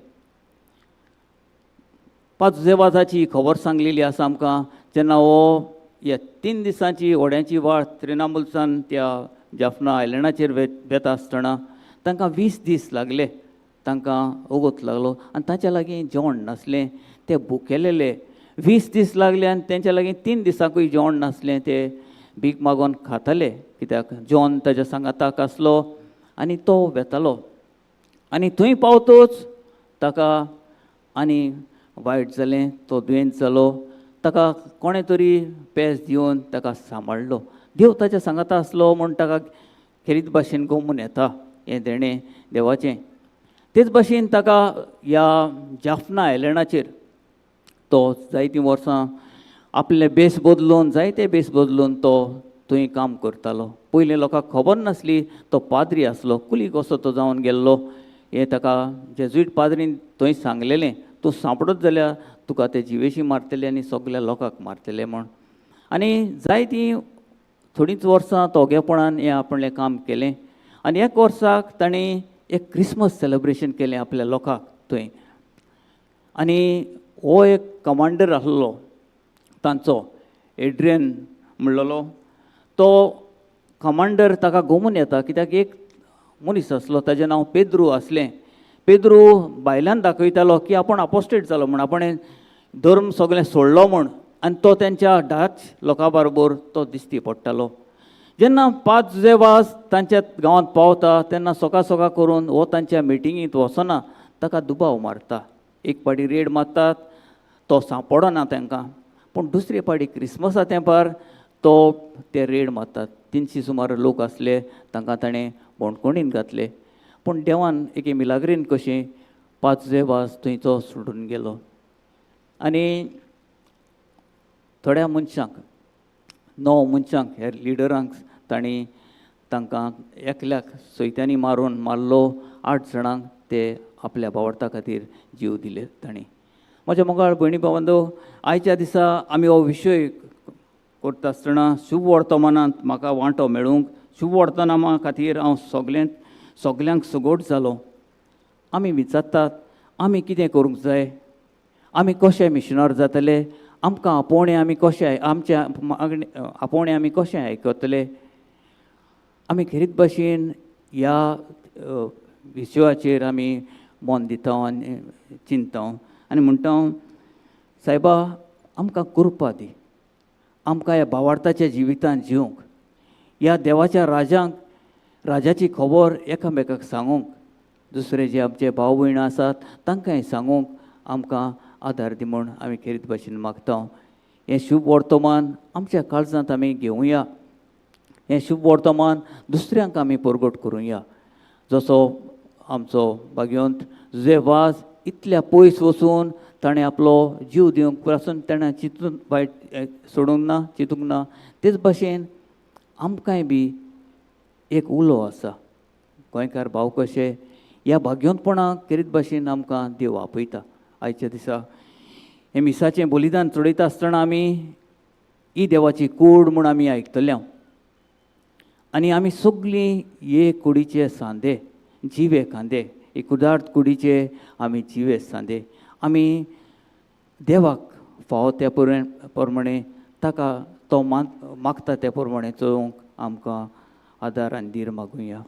पांचजेवाजाची खबर सांगलेली आसा आमकां. जेन्ना हो ह्या 3 दिसांची व्हड्यांची वाट त्रिनामुलसान त्या जाफना आयलँडाचेर वेता आसतना तांकां 20 दीस लागले. तांकां ओगोत लागलो आनी तांच्या लागीं जेवण नासलें. ते भुकेलेले 20 दीस लागले आनी तेंच्या लागीं 3 दिसांकूय जेवण नासलें. ते भीक मागोन खाताले, कित्याक जॉन ताच्या सांगाताक आसलो आनी तो वेतालो. आनी थंय पावतूच ताका आनी वायट जालें. तो दुयेंत जालो. ताका कोणें तरी पेज दिवन ताका सांबाळलो. देव ताच्या सांगाता आसलो म्हूण ताका खरीत भाशेन गोमून येता हें देणें देवाचें. तेच भाशेन ताका ह्या जाफना आयलँडाचेर तो जायतीं वर्सां आपले बेस बदलून, जायते बेस बदलून तो थंय काम करतालो. पयलीं लोकांक खबर नासली तो पाद्री आसलो. कुलीक कसो तो जावन गेल्लो. हें ताका जेजुईट पाद्रीन थंय सांगलेलें, तूं सांपडत जाल्यार तुका ते जिवेशी मारतले आनी सगल्या लोकांक मारतले म्हूण. आनी जायतीं थोडींच वर्सां तोगेपणान हें आपणें काम केलें. आनी एक वर्साक ताणें एक क्रिसमस सेलेब्रेशन केलें आपल्या लोकांक थंय. आनी हो एक कमांडर आसलो तांचो, एड्रियन म्हणलेलो. तो कमांडर ताका घुमून येता, कित्याक एक मनीस आसलो ताचें नांव पेद्रू आसलें. पेद्रू भायल्यान दाखयतालो की आपूण अपोस्टेट जालो म्हूण, आपणें धर्म सगळें सोडलो म्हूण. आनी तो तेंच्या डाच लोकां बरोबर तो दिश्टी पडटालो. जेन्ना 5 जेवाज तांच्या गांवांत पावता तेन्ना सोका करून हो तांच्या मिटिंगेंत वचना, ताका दुबाव मारता. एक पाटी रेड मारतात, तो सांपडना तांकां. पूण दुसरे पाटी क्रिस्मसा तेंपार तो ते रेड मारतात. 300 सुमार लोक आसले, तांकां ताणें बोणकुणीन घातले. पूण देवान एके मिलाग्रीन कशें 5 वाज थंयचो सोडून गेलो. आनी थोड्या मनशांक 9 मनशांक ह्या लिडरांक तांकां एकल्याक सयत्यांनी मारलो. 8 जाणांक ते आपल्या भावार्था खातीर जीव दिले तांणी. म्हज्या मोगाळ भयणी भावंडो, आयच्या दिसा आमी हो विशय करता आसतना शुभ वर्तमानांत म्हाका वांटो मेळूंक, शुभ वर्तमाना खातीर हांव सगल्यांक सगोट जालो. आमी विचारतात आमी कितें करूंक जाय, आमी कशे मिशनर जातले, आमकां आपोवणें आमी कशें आमच्या मागणी आपोवणें आमी कशें आयकतले. आमी खरीत भाशेन ह्या विशयाचेर आमी मन दिता आनी चिंता आनी म्हणटा सायबा आमकां कृपा दी, आमकां ह्या भावार्थाच्या जिवितांत जिवंक, ह्या देवाच्या राजाची खबर एकामेकाक सांगूंक, दुसरे जे आमचे भाव भयण आसात तांकांय सांगूंक आमकां आदार दी म्हूण आमी खरीत भाशेन मागता. हें शुभ वर्तमान आमच्या काळजांत आमी घेवया. हें शुभ वर्तमान दुसऱ्यांक आमी परगट करुया. जसो आमचो भाग्यवंत जुझेवाज इतल्या पयस वचून ताणें आपलो जीव दिवंक पासून ताणें चिंतून वायट चिंतूंक ना. तेच भाशेन आमकांय बी एक उलो आसा. गोंयकार भाव कशे ह्या भाग्यवंतपणाक करीत भाशेन आमकां देव आपयता. आयच्या दिसा हें मिसाचें बलिदान चडयता आसतना आमी ही देवाची कूड म्हूण आमी आयकतल्या. आनी आमी सगळीं हे कुडीचे सांदे जिवे खांदे, एक उदार्थ कुडीचे आमी जिवे सांदे. आमी देवाक फावो त्या प्रमाणे ताका तो मागता त्या प्रमाणे चलोवंक आमकां आदार आनी धीर मागुया.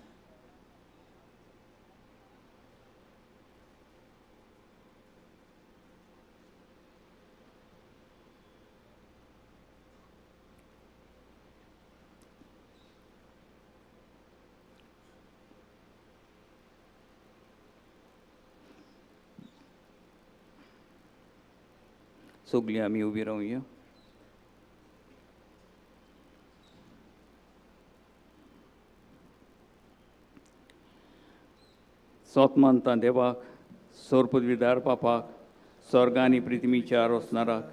सगळीं आमी उबी रावया. सोत मानता देवाक, सोर पदवीदार पापाक, स्वर्ग आनी पृथ्वीच्या रोसणाराक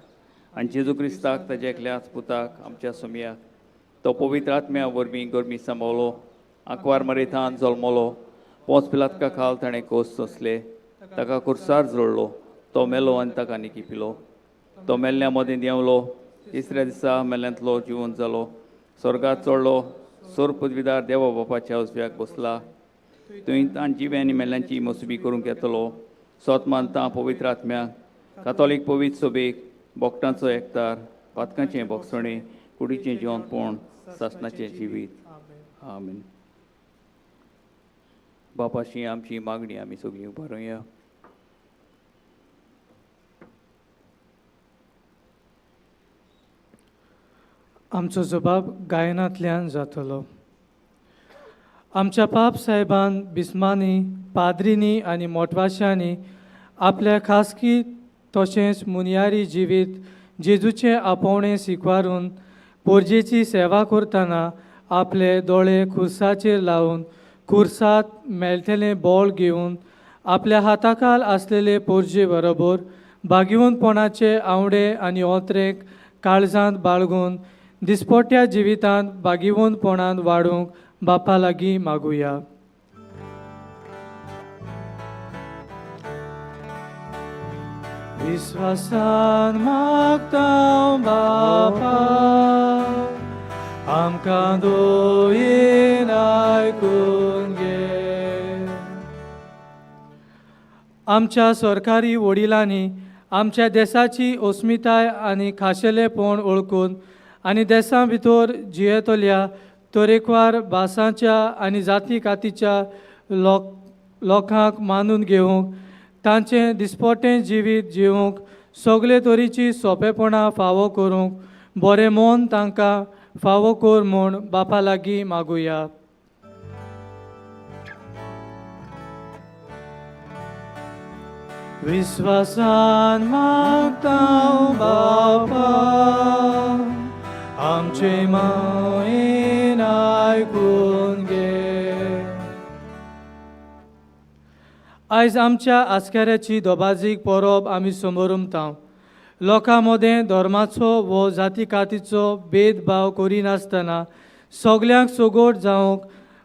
आनी जेजू क्रिस्ताक ताच्या एकल्याच पुताक आमच्या सोम्याक तो पवित्र आत्म्या वरवीं गरमी सांबाळलो, आंकवार मरेथान जल्मलो, पोंच पिलातका खाल ताणें कोस सोंसले, ताका कुर्सार जोडलो, तो मेलो आनी ताका निकिपिलो. तो मेल्ल्या मदें देंवलो, तिसऱ्या दिसा मेल्यांतलो जिवंत जालो, स्वर्गात चडलो, सोर पदवीदार देवा बापाच्या उजव्याक बसला. थंय ताण जिव्यांनी मेल्यांची मोसुबी करूंक येतलो. सोत मानता पवित्र आत्म्याक, कातोलीक पवित्र सोबेक, बोगटांचो एकतार, पातकांचें बोगसणें, कुडीचें जेवणपण, सासणाचें जिवीत. आमीन. बापाशी आमची मागणी आमी सगळीं उबारुया. आमचो जबाब गायनांतल्यान जातलो. आमच्या पाप साहेबान बिस्मांनी, पाद्रींनी आनी मोटवाशांनी आपल्या खासगी तशेंच मुनियारी जिवीत जेजूचें आपोवणें स्विकारून पोरजेची सेवा करतना आपले दोळे खुर्साचेर लावन खुर्सात मेळटलें बोळ घेवन आपल्या हाताखाल आसलेले पोरजे बरोबर भागिवंतपणाचे आवडे आनी ओत्रेक काळजांत बाळगून दिसपोट्या जिवितांत भागिवंतपणांत वाडूंक बापा लागीं मागुया. विश्वासान मागता बापा, आमकां दोयेन आयकून घे. आमच्या सरकारी वडिलांनी आमच्या देशाची अस्मिताय आनी खाशेलेपण ओळखून आनी देशा भितर जियेतल्या तरेकवार भासांच्या आनी जाती कातीच्या लोकांक मानून घेवंक, तांचें दिसपोटें जिवीत जिवंक, सगळे तरेची सोंपेपणां फावो करूंक बरें मन तांकां फावो कर म्हूण बापा लागीं मागुया. विश्वासान मागता बापा आमचे मायेन आयकून घे. आयज आमच्या आस्काऱ्याची दोबाजीक परब आमी समोरुमता. लोकां मदें धर्माचो वो जाती कातीचो भेदभाव करिनासतना सगल्यांक सोगोट जावंक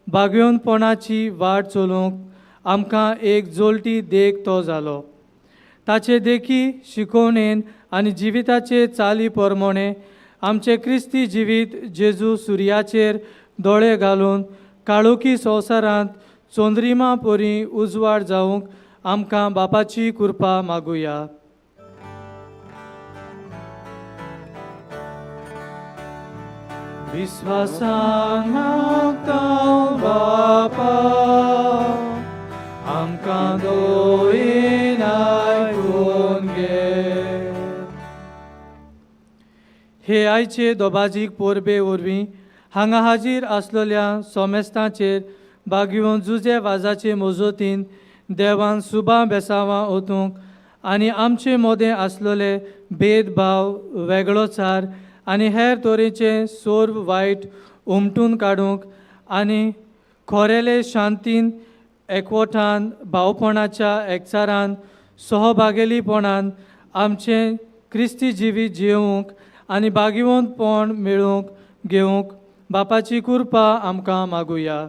बागयोनपणाची वाट चलूंक आमकां एक जोलटी देख तो जालो. ताचे देखी शिकोवणेन आनी जिविताचे चाली प्रमाणे आमचे क्रिस्ती जिवीत जेजू सुर्याचेर दोळे घालून काळोखी संवसारांत चोंद्रिमा परी उजवाड जावंक आमकां बापाची कृपा मागुया. विश्वासान मागता बापा आमकां दोयेन आयकून घे. हे आयचे दोबाजीक परबे वरवीं हांगा हाजीर आसलेल्या सोमेस्तांचेर बागयोन जुजे वाजाचे मोजोतीन देवान सुबा बेसावां ओतूंक आनी आमचे मदें आसलेले भेदभाव वेगळोचार आनी हेर तरेचे सोर्व वायट उमटून काडूंक आनी खोरेले शांतीन एकवटान भावपणाच्या एकचारान सहभागेलीपणान आमचें क्रिस्ती जिवीत जियोवंक आनी बागीवंतपण मेळूंक घेवंक बापाची कृपा आमकां मागुया.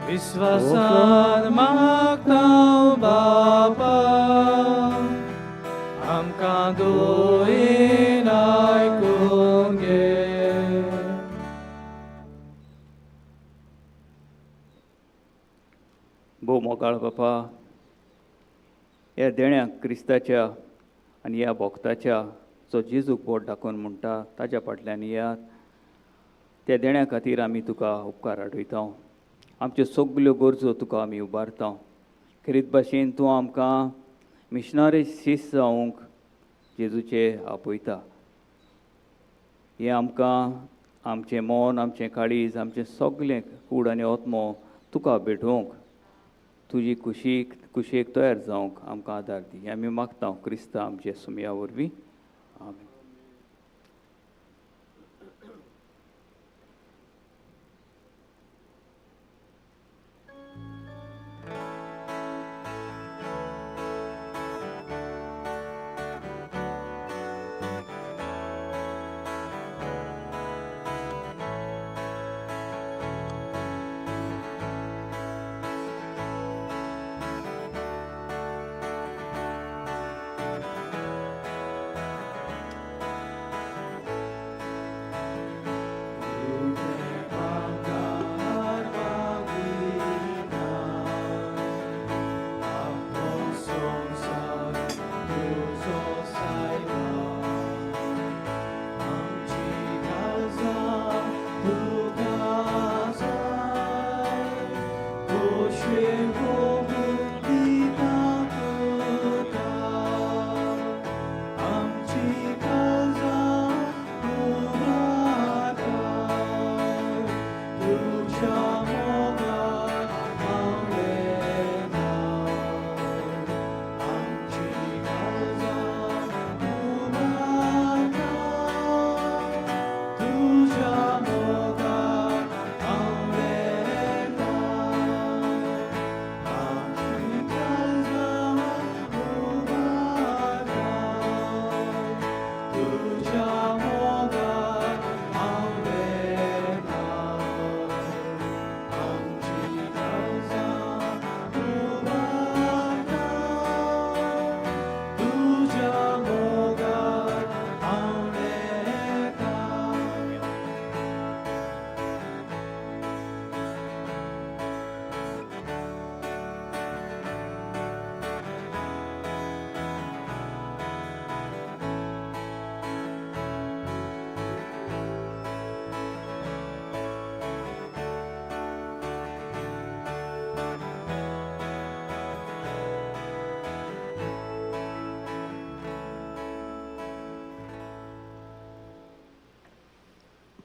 विश्वासान मागता बापा आमकां दोयेन आयकून घे. भोव मोगाळ बापा, ह्या देण्याक क्रिस्ताच्या आनी ह्या भोगताच्या जो जेजूक बोट दाखोवन म्हणटा ताच्या फाटल्यान यात. त्या देण्या खातीर आमी तुका उपकार आठयता. आमच्यो सगल्यो गरजो तुका आमी उबारता. खरीत भाशेन तूं आमकां मिशनरी शिश्य जावंक जेजूचे आपयता. हें आमकां आमचें मन, आमचें काळीज, आमचें सगलें कूड आनी ओतमो तुका भेटोवंक, तुजी कुशीक तयार जावंक आमकां आदार दी. आमी मागता क्रिस्ता आमचे सुमया वरवीं. आमेन.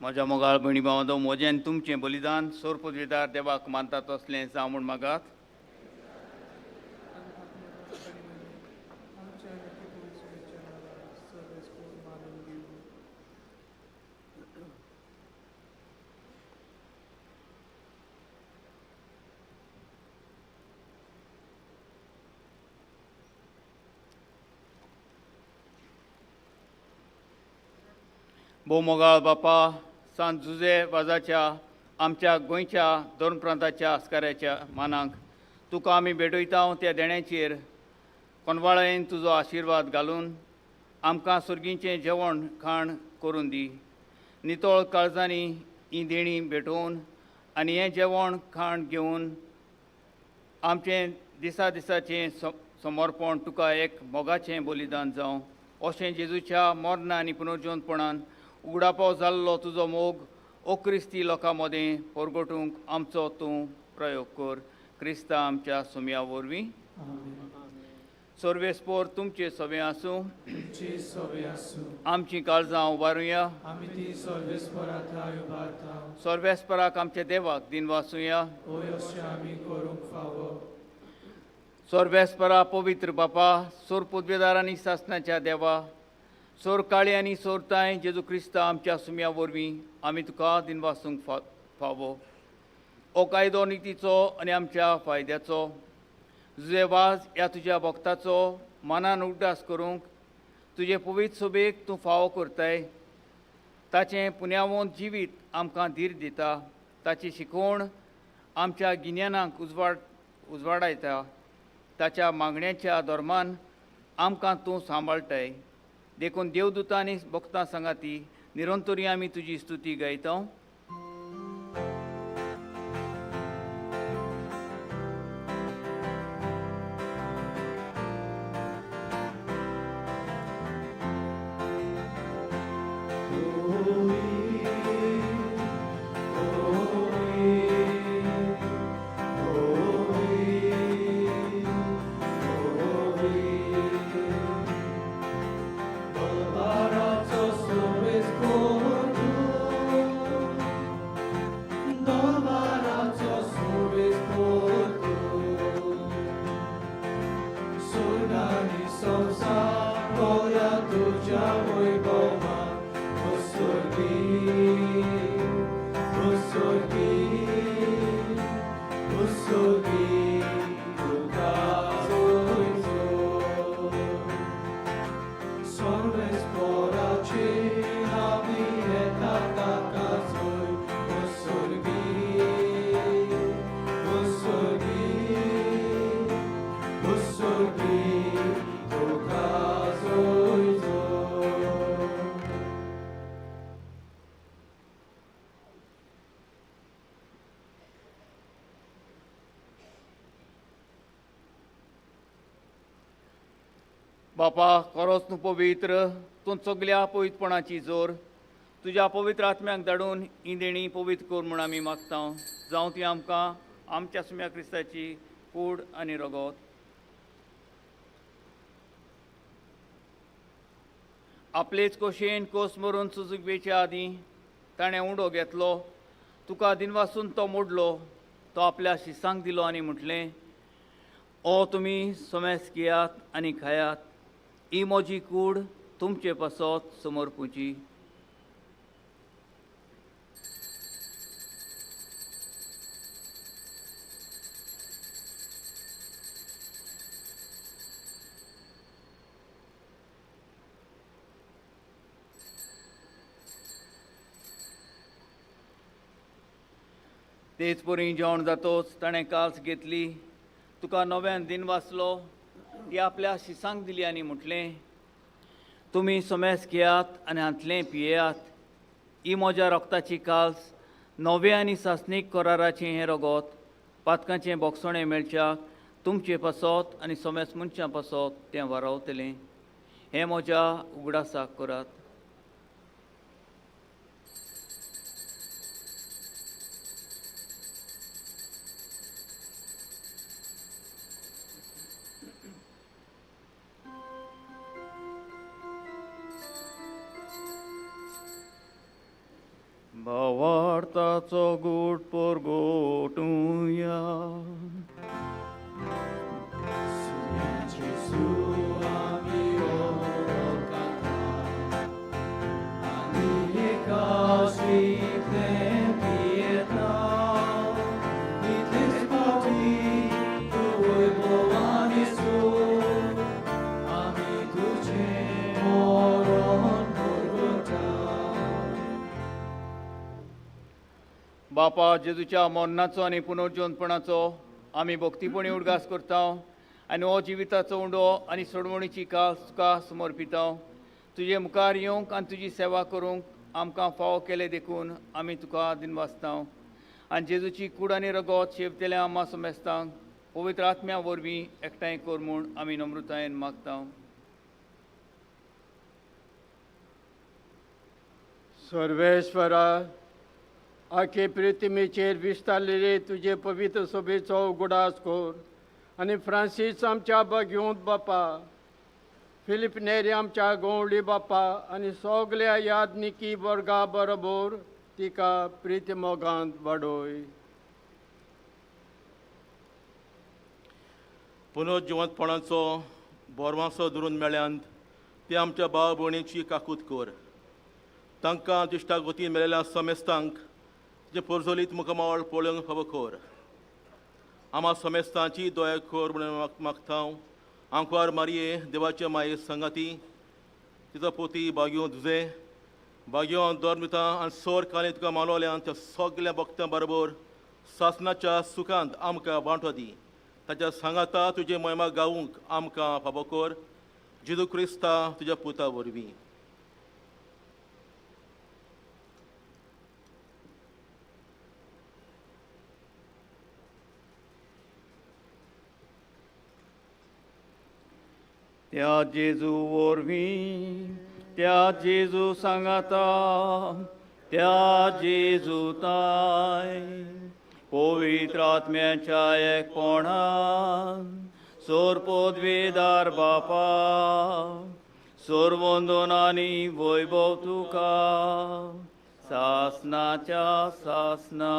म्हज्या मोगाळ भयणी भावांदो म्हजें तुमचें बलिदान सोर पदवीदार देवाक मानता तसलें जावं म्हूण मागात. भोव मोगाळ बापा सांत जुजे वाजाच्या आमच्या गोंयच्या दोन प्रांताच्या आस्काऱ्याच्या मानांक तुका आमी भेटयता त्या देण्याचेर कोनवाळेन तुजो आशिर्वाद घालून आमकां सुर्गीचें जेवण खाण करून दी. नितळ काळजांनी ही देणी भेटोवन आनी हें जेवण खाण घेवन आमचें दिसा दिसाचें समर्पण तुका एक मोगाचें बलिदान जावं अशें जेजूच्या मरण आनी पुनर्जीवनपणान उगडापाव जाल्लो तुजो मोग ओ क्रिस्ती लोकां मदें परगटूंक आमचो तूं प्रयोग कर. क्रिस्ता आमच्या सुमया वरवीं. सर्वेस्पोर तुमचे सवे आसूं. आमची काळजां उबारुया. सर्वेस्पराक आमच्या देवाक दिन वाचुया. सर्वेस्परा पवित्र बापा सोर पदवेदार आनी सासणाच्या देवा सोर काळी आनी सोरताय जेजू क्रिस्ता आमच्या सुमया वरवीं आमी तुका दिन वाचूंक फावो. ओ कायदो नितीचो आनी आमच्या फायद्याचो तुजे वाज ह्या तुज्या भक्ताचो मनान उड्डास करूंक तुजे पवित्र सोबेक तूं फावो करताय. ताचें पुण्यावोन जिवीत आमकां धीर दिता. ताची शिकवण आमच्या गिन्यानाक उजवाडायता. ताच्या मागण्याच्या धर्मान आमकां तूं सांबाळटाय. देखून देवदूतां आनी भक्तां सांगाती निरंतरी आमी तुजी स्तुती गायता. बापा खरोच तूं पवित्र. तूं सगल्या पवित्रपणाची जोर तुज्या पवित्र आत्म्याक धाडून ही देणी पवित्र कर म्हूण आमी मागता. जावं ती आमकां आमच्या सुम्या क्रिस्ताची कूड आनी रगत. आपलेच कोशेन कोस मरून सुजूकवेच्या आदीं ताणें उंडो घेतलो. तुका दिनवासून तो मोडलो. तो आपल्या शिसांक दिलो आनी म्हटलें, ओ तुमी सोमेस घेयात आनी खायात. ही म्हजी कूड तुमचे पासत समर्पूची. तेच परी जेवण जातोच ताणें काल्स घेतली. तुका नव्यान दिन वाचलो. ती आपल्या शिसांक दिली आनी म्हटलें, तुमी सोमेस घेयात आनी हातलें पियेयात. ही म्हज्या रोगताची काल्स नवे आनी सासणीक कराराचें हें रगत पातकांचें बोगसणें मेळच्याक तुमचे पासत आनी सोमेस मनशां पासत तें वारावतलें. हें म्हज्या उगडासाक करात. सुवार्थाचो गूट परगोटुया. बापा जेजूच्या मरणाचो आनी पुनर्जीवनपणाचो आमी भक्तीपणी उडगास करता आनी हो जिविताचो उंडो आनी सोडवणीची कास तुका समर्पिता. तुजे मुखार येवंक आनी तुजी सेवा करूंक आमकां फावो केले देखून आमी तुका दिनवासता आनी जेजूची कूड आनी रगत शेवतेल्या आम्हा समेस्तांक पवित्र आत्म्या वरवीं एकठांय कर म्हूण आमी नम्रतायेन मागता. सर्वेश्वरा, आखे प्रितिमेचेर विस्तारलेले तुजे पवित्र सभेचो उगडास कोर आनी फ्रांसीस आमच्या बाग्योंत बापा, फिलिप नेरी आमच्या गवळी बापा आनी सगल्या यादनिकी वर्गा बरोबर तिका प्रितिमोगांत वाडोय. पुनर्जिवंतपणाचो बोरवांसो धरून मेळ्यांत ते आमच्या भाव भयणीची काकूत कर. तांकां दिश्टा गतीन मेळिल्ल्या समेस्तांक जे पोरजोलीत मुखामळ पळोवंक फावो कर. आम्हा समेस्तांची दया कर म्हणून मागता. आंकवार मारये देवाच्या माये संगाती, तिचो पोती बाग्यो तुजे बाग्यो दोरमिता आनी सोर काली तुका मानवल्यान त्या सगल्या भक्तां बरोबर सासनाच्या सुखांत आमकां वांटो दी. ताच्या सांगाता तुजे महिमा गावूंक आमकां फावो कर. जेजू क्रिस्ता तुज्या पुता वरवीं. त्या जेजू वरवीं, त्या जेजू सांगाता, त्या जेजू ताय पवित्र आत्म्याच्या एकपणान सोर पदवेदार बापा, सोर वंदनांनी वैभव तुका सासनाच्या सासना.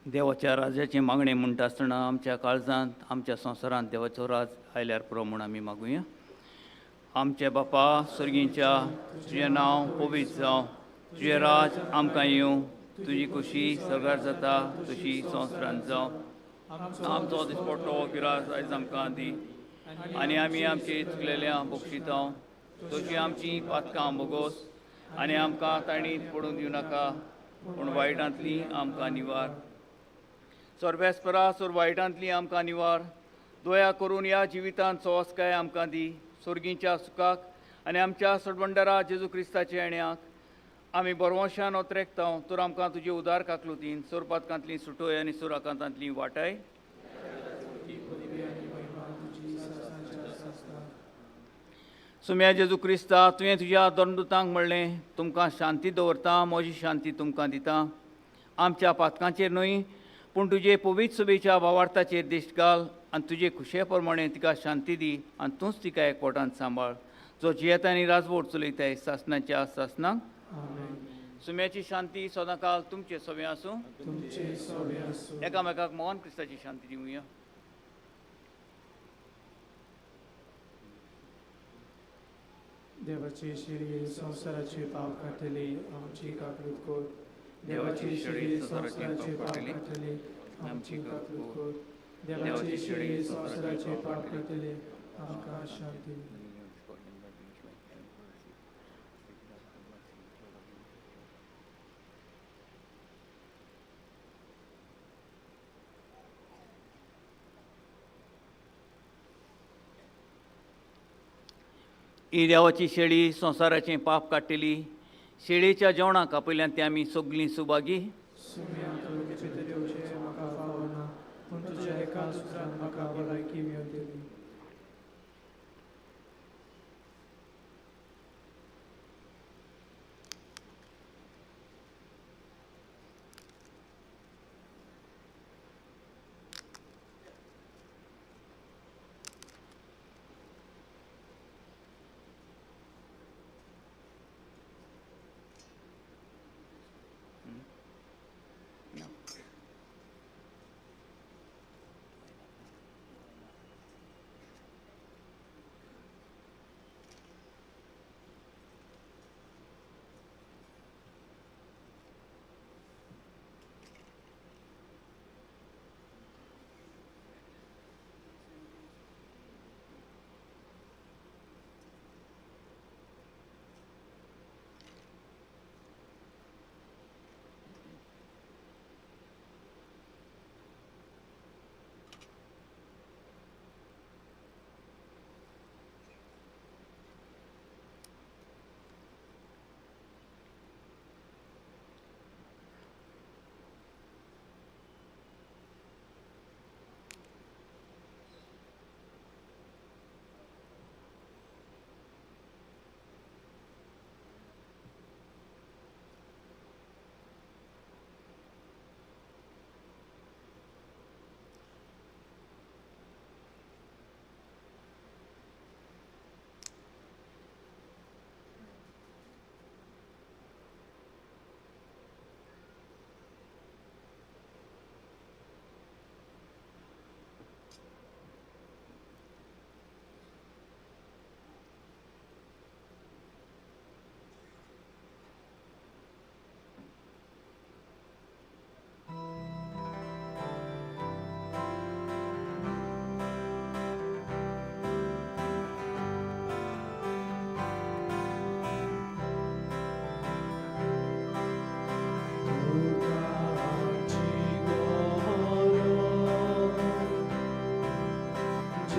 देवाच्या राज्याची मागणी म्हणटा आसतना आमच्या काळजांत आमच्या संवसारांत देवाचो राज आयल्यार पुरो म्हूण आमी मागुया. आमचे बापा सर्गीच्या, तुजें नांव पवित्र जावं, तुजें राज आमकां येवं, तुजी खुशी सरकार जाता तशी संवसारांत जावं. आमचो दिसपट्टो गिरास आयज आमकां दी आनी आमी आमची चुकलेल्या बक्षिता तशी आमची पातकां बोगोस आनी आमकां ताणीत पडून दिवं नाका, पूण वायटांतली आमकां निवार. सर्वेस्परा सोर वायटांतली आमकां निवार. दया करून ह्या जिवितांत सोवस्काय आमकां दी. सोर्गीच्या सुखाक आनी आमच्या सोडवंडरा जेजू क्रिस्ताच्या येण्याक आमी बरवंशान ओतरेकता. तर आमकां तुजे उदार काकलुतीन सोर पातकांतली सुटोय आनी सोर आकांतांतली वाटाय. सुम्या जेजू क्रिस्ता, तुवें तुज्या दोनदूतांक म्हणलें, तुमकां शांती दवरता, म्हजी शांती तुमकां दिता. आमच्या पातकांचेर न्हय पूण तुजे पवित्र सभेच्या भावार्थाचेर दिश्ट घाल आनी तुजे खुशे प्रमाणे तिका शांती दी आनी तूंच तिका एकवटांत सांबाळ, जो जियेता आनी राजवट चलयताय सासनाच्या सासनाक. सुम्याची शांती सदांकाल तुमचे सवे आसूं. एकामेकाक मोहन क्रिस्ताची शांती दिवया. देवाची शिडी संवसाराचे पाप काडटली, आमची काकूत कोर. देवाची शिडी संवसाराचे पाप काडटली, आमची काकूत कोर. देवाची शिडी संवसाराचे पाप काडटली, आमकां शांती दी. ही देवाची शेळी संवसाराचें पाप काडटली. शेळयेच्या जेवणाक आपयल्यान ती आमी सगळीं सुभागी. म्हाका फावना, पूण तुज्या एका सुत्रान म्हाका भलायकी मेळटली.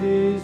Amen.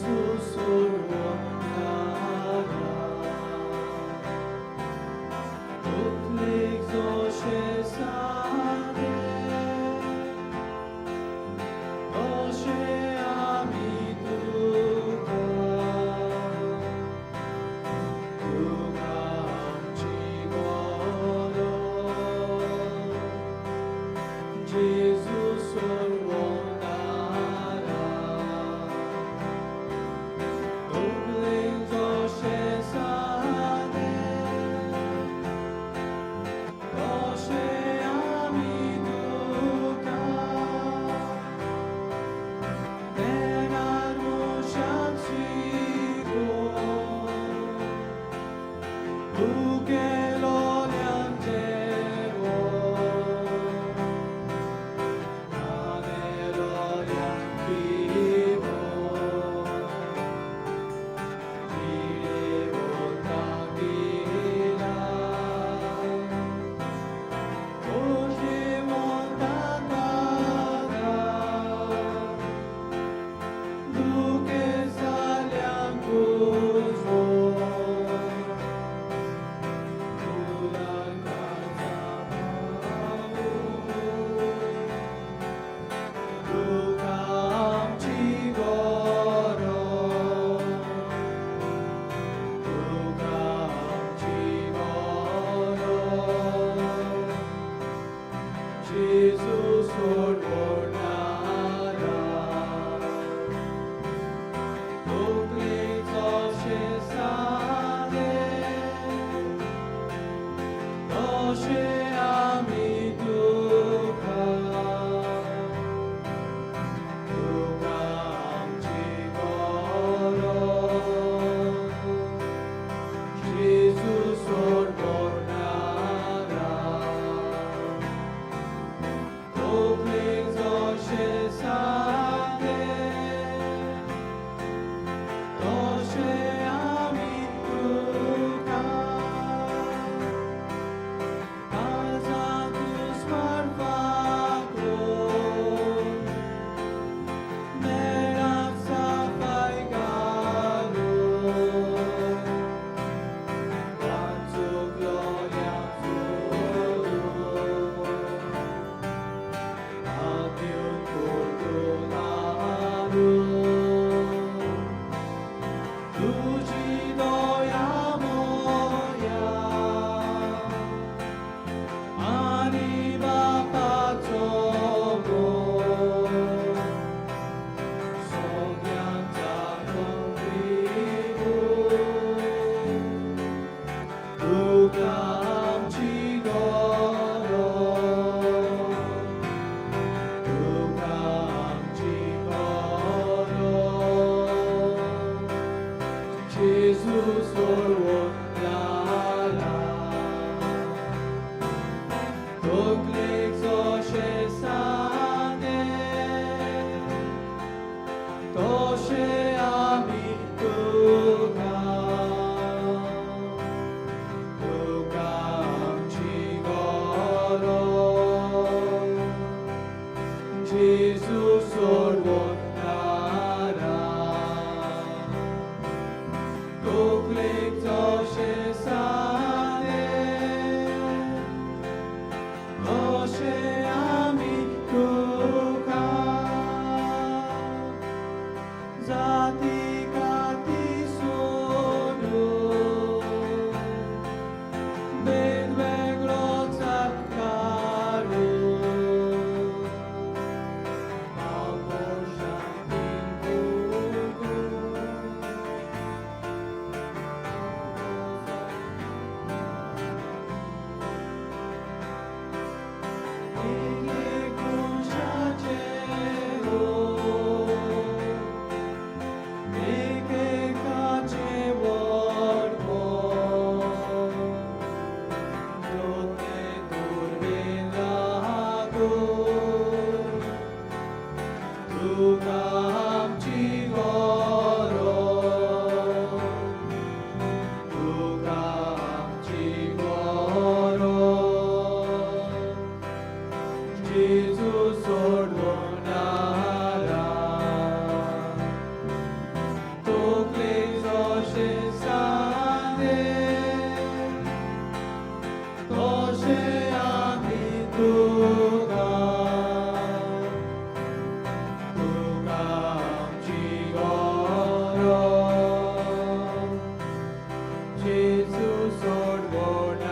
जेजू सोडवणारा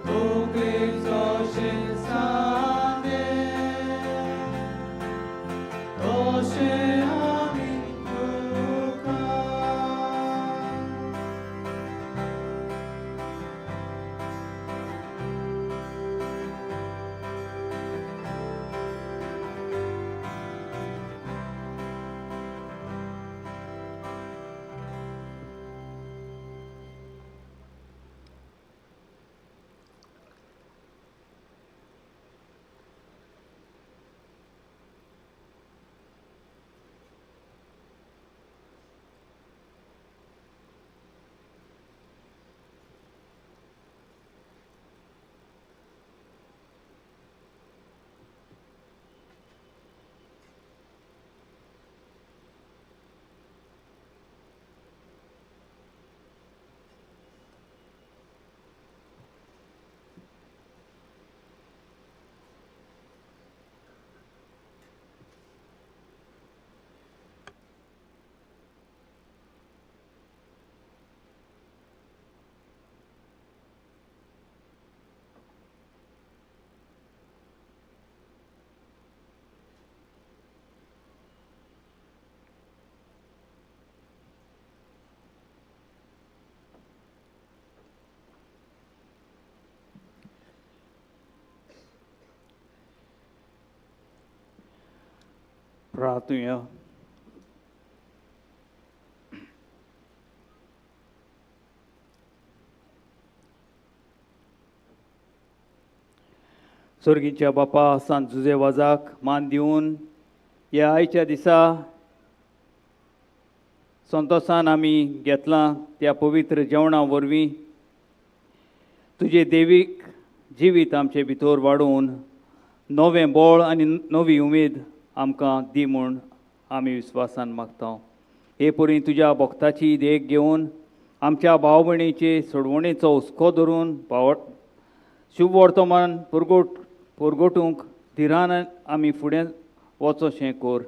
तोखेचो शेसाने तोशें आमी तुका प्रार्थूया. स्वर्गीच्या बापा सांत जुजे वाजाक मान दिवन ह्या आयच्या दिसा संतोषान आमी घेतलां त्या पवित्र जेवणा वरवीं तुजे देवीक जिवीत आमचे भितर वाडोवन नवें बळ आनी नवी उमेद आमकां दी म्हूण आमी विस्वासान मागता. हे परी तुज्या भक्ताची देख घेवन आमच्या भाव भयणीचे सोडवणेचो हुस्को धरून शुभ वर्तमान परगोटूंक धिरान आमी फुडें वचोशें कोर.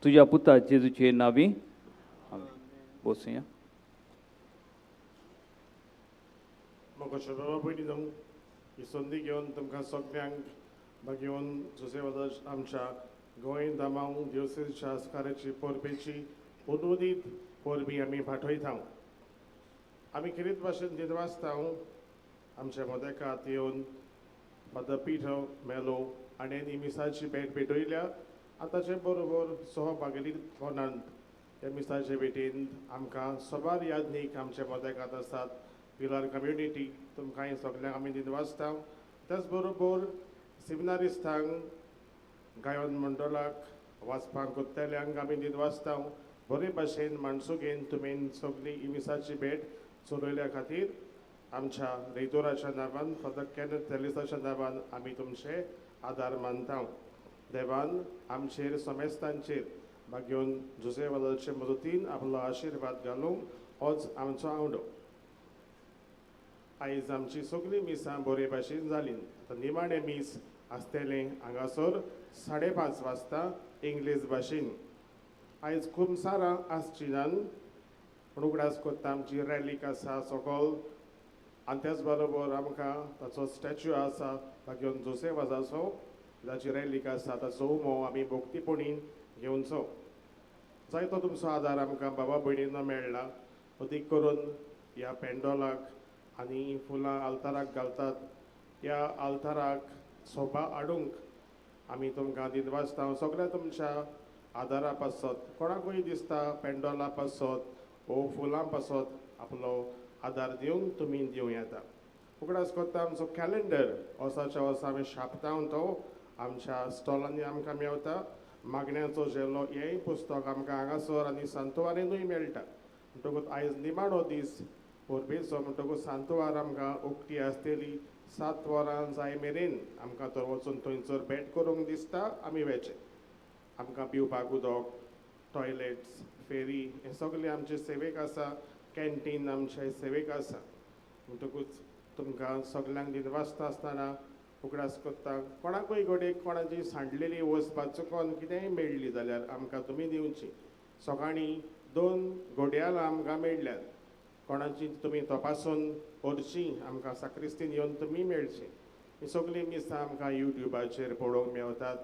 तुज्या पुता जेजूचे नांवी बसुया. म्हाका बाबा पयलीं जावन ही संदी घेवन तुमकां सगळ्यांक घेवन जुसेवादास आमच्या गोंय दामांव दिवसेच्या आस्काराची परबेची उदोदीत परबी आमी फाटयता. आमी कितें भाशेन दिनवासता आमच्या मदेकात येवन फादर पिटर मेलो आनी मिसाची भेट भेटयल्या. आतांचे बरोबर सहभागी कोणान त्या मिसाचे भेटेन आमकां सोबार यादनीक आमचे मदेकात आसात. पिलार कम्युनिटी तुमकां सगळ्यांक आमी दिनवासता. त्याच बरोबर सेमिनारिस्टांक गायन मंडळाक वाचपाक कोत्तेल्यांक आमी दिनवासता. बरे भाशेन माणसुगेन तुमी सगळी मिसाची भेट चलयल्या खातीर आमच्या रेतोराच्या नांवान फादर कॅनथ तेलिसाच्या नांवान आमी तुमचे आदार मानता. देवान आमचेर समेस्तांचेर घेवन जुसेवादाचे मदतीन आपलो आशिर्वाद घालूंक होच आमचो आवडो. आयज आमची सगळी मिसां बरे भाशेन जालीं. आतां निमाणें मीस आसतलें हांगासर 5:30 वाजता इंग्लीश भाशेन. आयज खूब सारां आसची नान पूण उगडास कोत्ता आमची रॅलीक आसा सकयल आनी त्याच बरोबर आमकां ताचो स्टॅच्यू आसा घेवन जोसेवादाचो ताची रॅलीक आसा ताचो उमो आमी भोक्तीपणीन घेवनचो. जायतो तुमचो आदार आमकां बाबा भयणींनो मेळ्ळा. अदीक करून ह्या पेंडॉलाक आनी फुलां आल्ताराक घालतात ह्या आल्ताराक सोबा हाडूंक आमी तुमकां दिनवासता. सगळ्या तुमच्या आदारा पासत कोणाकूय दिसता पेंडॉला पासत वो फुलां पासत आपलो आदार दिवंक तुमी दिवं येता. उगडास कोत्ता आमचो कॅलेंडर वर्साच्या वर्सा आमी छापता तो आमच्या स्टॉलांनी आमकां मेवता. मागण्यांचो जेलो हेंय पुस्तक आमकां हांगासर आनी सांतवारेनूय मेळटा. म्हणटकूच आयज निमाणो दीस परबेचो म्हणटकूच सांतवार आमकां उक्ती आसतली 7 वरां जाय मेरेन आमकां थंय वचून थंयसर भेट करूंक दिसता. आमी वेचे आमकां पिवपाक उदक टॉयलेट्स फेरी हे सगळे आमचे सेवेक आसा. कॅन्टीन आमचे सेवेक आसा. म्हणटकूच तुमकां सगळ्यांक दिनवासता आसतना उगडास कोत्ता कोणाकूय घोडेक कोणाची सांडलेली वचपाक चुकोन कितेंय मेळ्ळी जाल्यार आमकां तुमी दिवची. सकाळीं 2 घोड्यालां आमकां मेळ्ळ्यात. कोणाची तुमी तपासून व्हरची आमकां साक्रिस्तीन येवन तुमी मेळची. ही सगळीं मिसां आमकां युट्यूबाचेर पळोवंक मेवतात,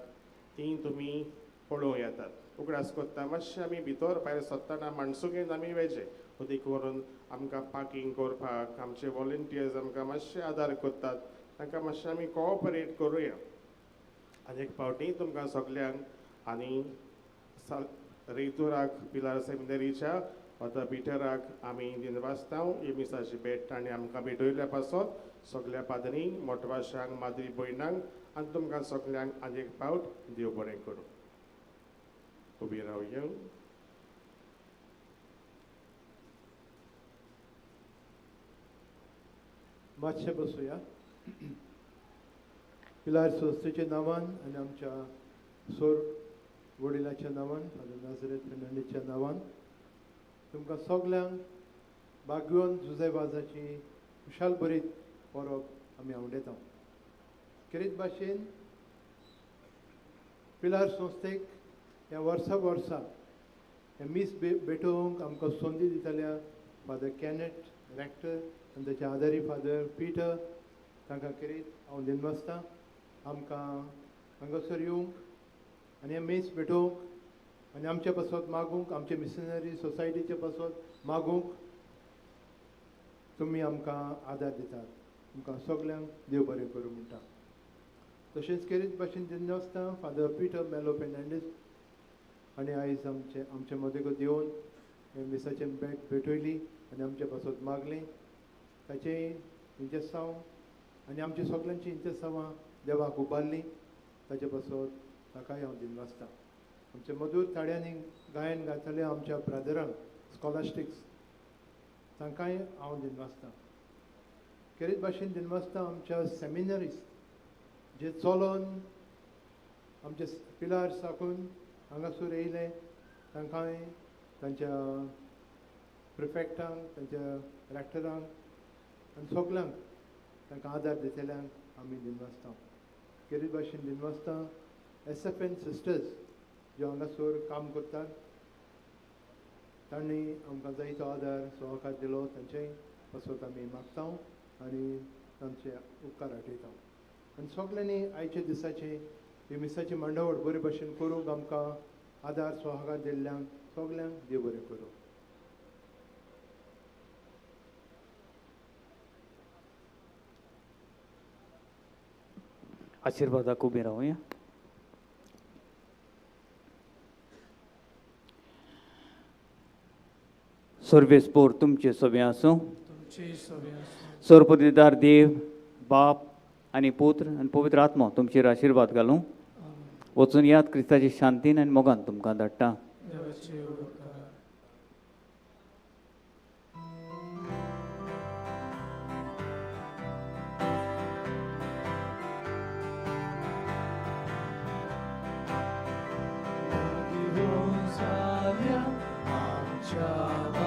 ती तुमी पळोवं येतात. उगडास कोत्ता मातशें आमी भितर भायर सरतना माणसुगेन आमी वेजे उदीक व्हरून आमकां पार्किंग करपाक आमचे वॉलंटियर्स आमकां मातशे आदार करतात, तांकां मातशें आमी कोऑपरेट करुया. आनी एक फावटी तुमकां सगल्यांक आनी रेतुराक पिलार सेमिनरीच्या फादर पिटराक आमी दिनवासतांव ही मिसाची भेट आनी आमकां भेटयल्या पासत सगल्या पाद्रींक मोठवाशांक माद्री भयणांक आनी तुमकां सगल्यांक आनी एक फावट देव बरें करूं. उबी रावया. मातशें बसुया. पिलार संस्थेच्या नांवान आनी आमच्या सोर वडिलांच्या नांवान फादर नाझारेथ फेर्नांडीसच्या नांवान तुमकां सगल्यांक बागयोन जुझेबाजाची खुशाल बरी परब आमी आवडयता. खेरीत भाशेन पिलार संस्थेक ह्या वर्सा हे मीस भेटोवंक आमकां संदी दिताल्या फादर कॅनेट रॅक्टर आनी ताचे आदारी फादर पिटर तांकां खेरीत हांव दिनवासतां. आमकां हांगासर येवंक आनी हे मीस भेटोवंक आनी आमचे पासत मागूंक आमचे मिशनरी सोसायटीचे पासत मागूंक तुमी आमकां आदार दितात. तुमकां सगल्यांक देव बरें करूं म्हणटा. तशेंच खेरीत भाशेन दिनवासतां फादर पिटर मेलो फेर्नांडीस आनी आयज आमचे मदें येवन हे मिसाचे भेटयली आनी आमचे पासत मागलें. ताचे इंतेसांव आनी आमची सगल्यांची इंतेसांवां देवाक उबारलीं. ताचे पासत ताकाय हांव दिनवासतां. आमचे मधूर ताळ्यांनी गायन गायताले आमच्या ब्रदरांक स्कॉलास्टिक्स तांकांय हांव दिनवासतां. खेरीत भाशेन दिनवासतां आमच्या सेमिनरीज जे चलोन आमचे पिलार साकून हांगासर येयले तांकांय तांच्या प्रिफेक्टांक तांच्या रॅक्टरांक आनी सगल्यांक तांकां आदार दितल्यांक आमी दिनवासतां. खेरीत भाशेन दिनवासतां SFN सिस्टर्स ज्यो हांगासर काम करतात तांणी आमकां जायतो आदार सहकार दिलो. तांचेय पासत आमी मागता आनी तांचे उपकार आठयता. आनी सगल्यांनी आयच्या दिसाचे ही मिसाची मांडावळ बरे भाशेन करूंक आमकां आदार सहकार दिल्ल्यांक सगल्यांक देव बरें करूं. आशिर्वादाक उबी रावया. सर्वेस्पोर तुमचे सभे आसूं. सर्वपदिदार देव बाप आनी पुत्र आनी पवित्र आत्मा तुमचेर आशिर्वाद घालूं. वचून याद क्रिस्ताची शांतीन आनी मोगान तुमकां धाडटा. आमच्या